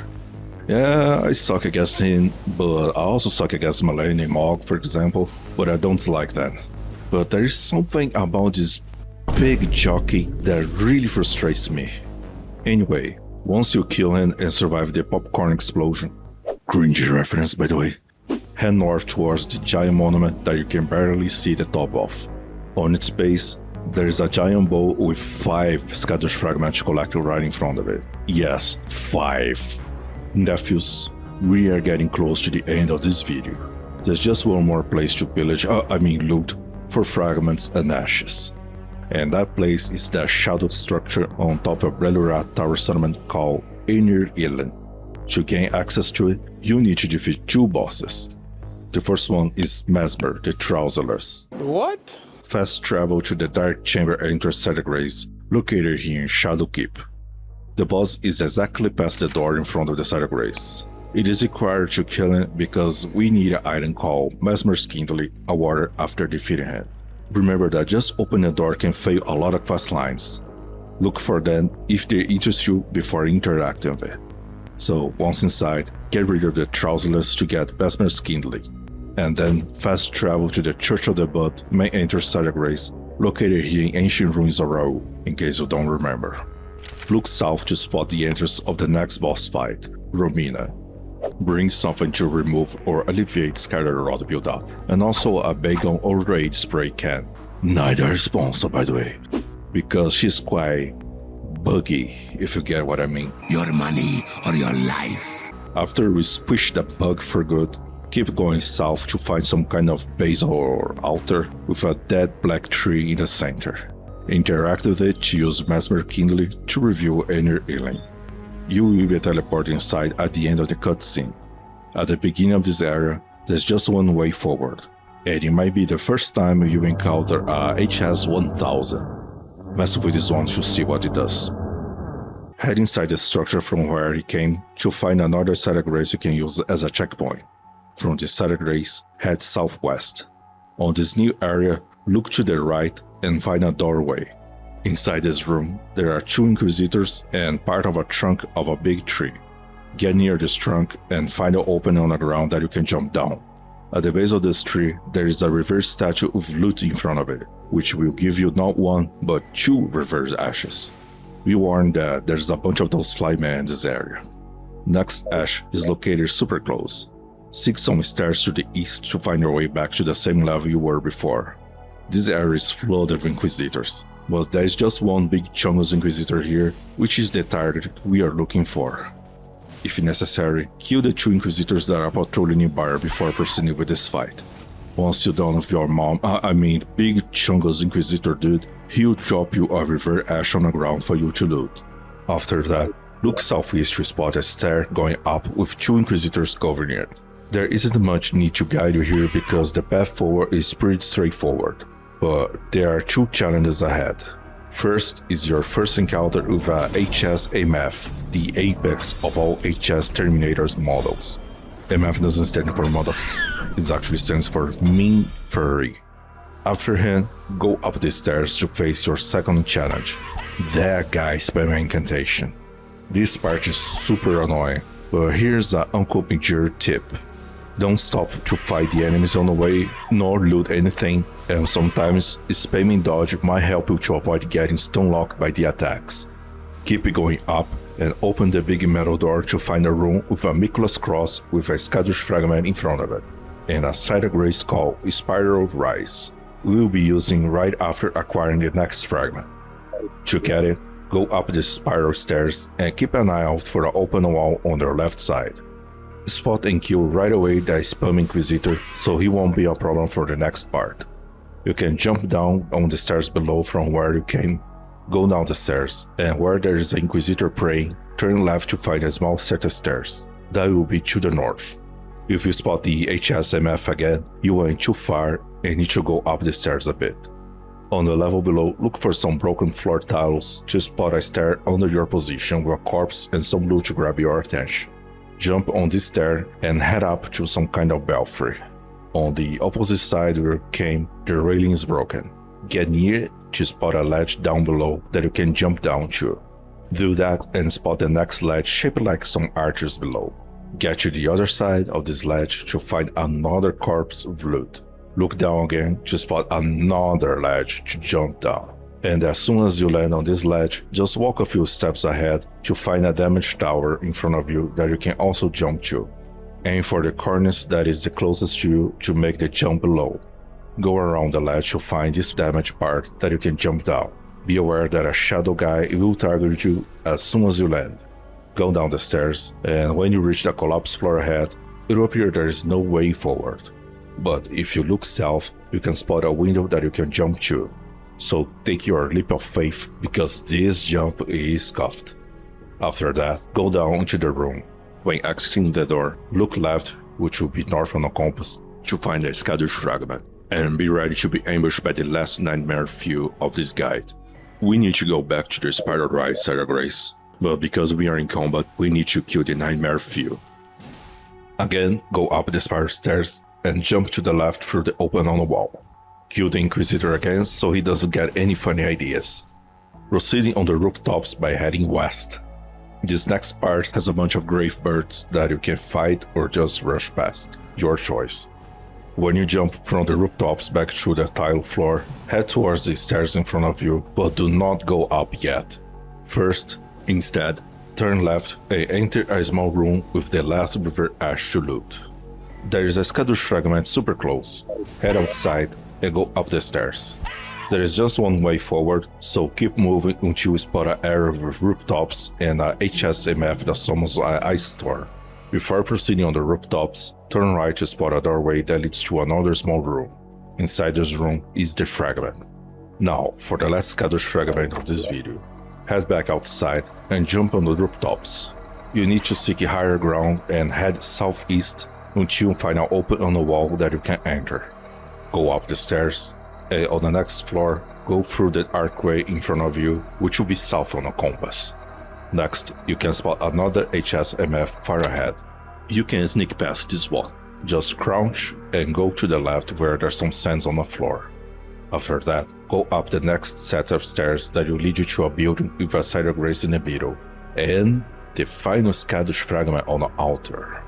Yeah, I suck against him, but I also suck against Malene and Mog, for example, but I don't like that. But there is something about this big jockey that really frustrates me. Anyway, once you kill him and survive the popcorn explosion, cringy reference by the way, head north towards the giant monument that you can barely see the top of. On its base, there is a giant bowl with 5 Scadush Fragments collected right in front of it. Yes, 5. Nephews, we are getting close to the end of this video. There's just one more place to pillage, loot, for fragments and ashes. And that place is that shadowed structure on top of Belurat Tower Settlement called Enir-Ilim. To gain access to it, you need to defeat 2 bosses. The first one is Mesmer, the Trouserless. What? Fast travel to the Dark Chamber entrance Site of Grace, located here in Shadow Keep. The boss is exactly past the door in front of the Site of Grace. It is required to kill him because we need an item called Mesmer's Kindly awarded after defeating him. Remember that just opening the door can fail a lot of quest lines. Look for them if they interest you before interacting with it. So once inside, get rid of the Trouserless to get Mesmer's Kindly. And then fast travel to the Church of the Bud main entrance Site of Grace, located here in ancient ruins of Rauh, in case you don't remember. Look south to spot the entrance of the next boss fight, Romina. Bring something to remove or alleviate scattered rot buildup, and also a bacon or raid spray can. Neither is sponsored by the way, because she's quite buggy, if you get what I mean. Your money or your life? After we squish the bug for good, keep going south to find some kind of basil or altar with a dead black tree in the center. Interact with it to use Mesmer Kindly to reveal Enir-Ilim. You will be teleported inside at the end of the cutscene. At the beginning of this area, there's just one way forward, and it might be the first time you encounter a HS-1000. Mess with this one to see what it does. Head inside the structure from where he came to find another side of grace you can use as a checkpoint. From this side of grace, head southwest. On this new area, look to the right and find a doorway. Inside this room, there are 2 Inquisitors and part of a trunk of a big tree. Get near this trunk and find an opening on the ground that you can jump down. At the base of this tree, there is a revered statue with loot in front of it, which will give you not 1, but 2 revered ashes. Be warned that there's a bunch of those flymen in this area. Next ash is located super close. Seek some stairs to the east to find your way back to the same level you were before. This area is flooded with Inquisitors, but there is just one big Chungus Inquisitor here, which is the target we are looking for. If necessary, kill the 2 Inquisitors that are patrolling nearby before proceeding with this fight. Once you're done with your big Chungus Inquisitor dude, he'll drop you a revered ash on the ground for you to loot. After that, look southeast to spot a stair going up with 2 Inquisitors covering it. There isn't much need to guide you here because the path forward is pretty straightforward, but there are 2 challenges ahead. First is your first encounter with a HS AMF, the apex of all HS Terminators models. MF doesn't stand for model, it actually stands for Mean Furry. After him, go up the stairs to face your second challenge, that guy spamming incantation. This part is super annoying, but here's an Uncle Major tip. Don't stop to fight the enemies on the way, nor loot anything, and sometimes spamming dodge might help you to avoid getting stun locked by the attacks. Keep going up and open the big metal door to find a room with a Mikul's cross with a Scadush Fragment in front of it, and a side of grace called Spiral Rise. We will be using right after acquiring the next fragment. To get it, go up the spiral stairs and keep an eye out for the open wall on your left side. Spot and kill right away the spam Inquisitor so he won't be a problem for the next part. You can jump down on the stairs below from where you came, go down the stairs, and where there is an Inquisitor praying, turn left to find a small set of stairs. That will be to the north. If you spot the HSMF again, you went too far and need to go up the stairs a bit. On the level below, look for some broken floor tiles to spot a stair under your position with a corpse and some loot to grab your attention. Jump on this stair and head up to some kind of belfry. On the opposite side where you came, the railing is broken. Get near it to spot a ledge down below that you can jump down to. Do that and spot the next ledge shaped like some archers below. Get to the other side of this ledge to find another corpse of loot. Look down again to spot another ledge to jump down. And as soon as you land on this ledge, just walk a few steps ahead to find a damaged tower in front of you that you can also jump to. Aim for the cornice that is the closest to you to make the jump below. Go around the ledge to find this damaged part that you can jump down. Be aware that a shadow guy will target you as soon as you land. Go down the stairs, and when you reach the collapsed floor ahead, it will appear there is no way forward. But if you look south, you can spot a window that you can jump to. So take your leap of faith because this jump is cuffed. After that, go down into the room. When exiting the door, look left, which will be north on the compass, to find a Scadutree Fragment, and be ready to be ambushed by the last nightmare few of this guide. We need to go back to the Spiral Rise side of grace, but because we are in combat, we need to kill the nightmare few. Again, go up the spiral stairs and jump to the left through the open on the wall. Kill the Inquisitor again so he doesn't get any funny ideas. Proceeding on the rooftops by heading west. This next part has a bunch of grave birds that you can fight or just rush past, your choice. When you jump from the rooftops back through the tile floor, head towards the stairs in front of you, but do not go up yet. First, instead, turn left and enter a small room with the last Revered ash to loot. There is a Scadush Fragment super close. Head outside and go up the stairs. There is just one way forward, so keep moving until you spot an area with rooftops and a HSMF that summons an ice storm. Before proceeding on the rooftops, turn right to spot a doorway that leads to another small room. Inside this room is the fragment. Now, for the last Scadush fragment of this video, head back outside and jump on the rooftops. You need to seek higher ground and head southeast until you find an open on the wall that you can enter. Go up the stairs, and on the next floor, go through the archway in front of you, which will be south on a compass. Next, you can spot another HSMF far ahead. You can sneak past this wall. Just crouch and go to the left where there's some sands on the floor. After that, go up the next set of stairs that will lead you to a building with a cider grace in the middle, and the final Scadush fragment on the altar.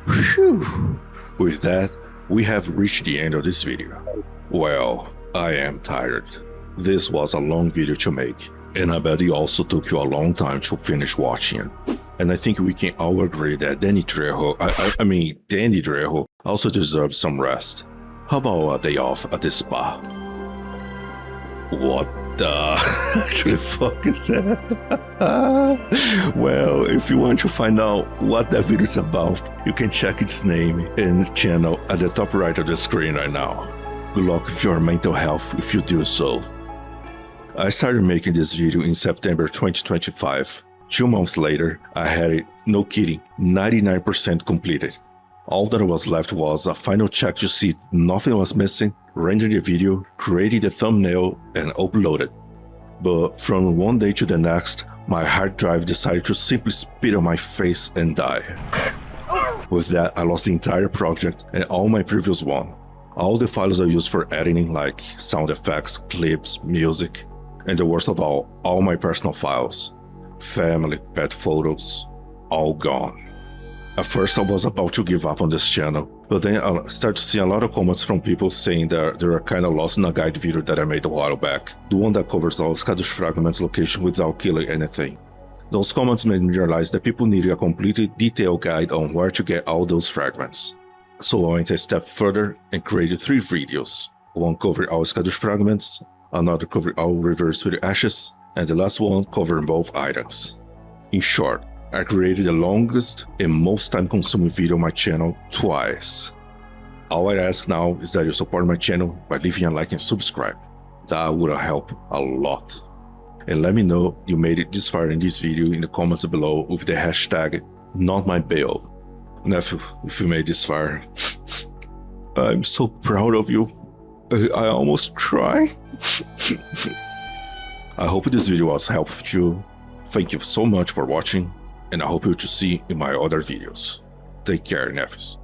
Whew. With that, we have reached the end of this video. Well, I am tired. This was a long video to make, and I bet it also took you a long time to finish watching it. And I think we can all agree that Danny Trejo also deserves some rest. How about a day off at the spa? What the actually fuck is that? Well, if you want to find out what that video is about, you can check its name and channel at the top right of the screen right now. Good luck with your mental health if you do so. I started making this video in September 2025. 2 months later, I had it, no kidding, 99% completed. All that was left was a final check to see nothing was missing, render the video, created the thumbnail, and upload it. But from one day to the next, my hard drive decided to simply spit on my face and die. With that, I lost the entire project and all my previous one. All the files I used for editing, like sound effects, clips, music, and the worst of all my personal files. Family, pet photos, all gone. At first I was about to give up on this channel, but then I started to see a lot of comments from people saying that they were kinda lost in a guide video that I made a while back, the one that covers all Scadush Fragments location without killing anything. Those comments made me realize that people needed a completely detailed guide on where to get all those fragments. So I went a step further and created 3 videos, one covering all Scadush Fragments, another covering all Revered with ashes, and the last one covering both items. In short, I created the longest and most time-consuming video on my channel twice. All I ask now is that you support my channel by leaving a like and subscribe. That would help a lot. And let me know you made it this far in this video in the comments below with the hashtag #NotMyBail. Nephew, if you made this far, I'm so proud of you. I almost cry. I hope this video was helpful to you. Thank you so much for watching, and I hope you to see in my other videos. Take care, nephews.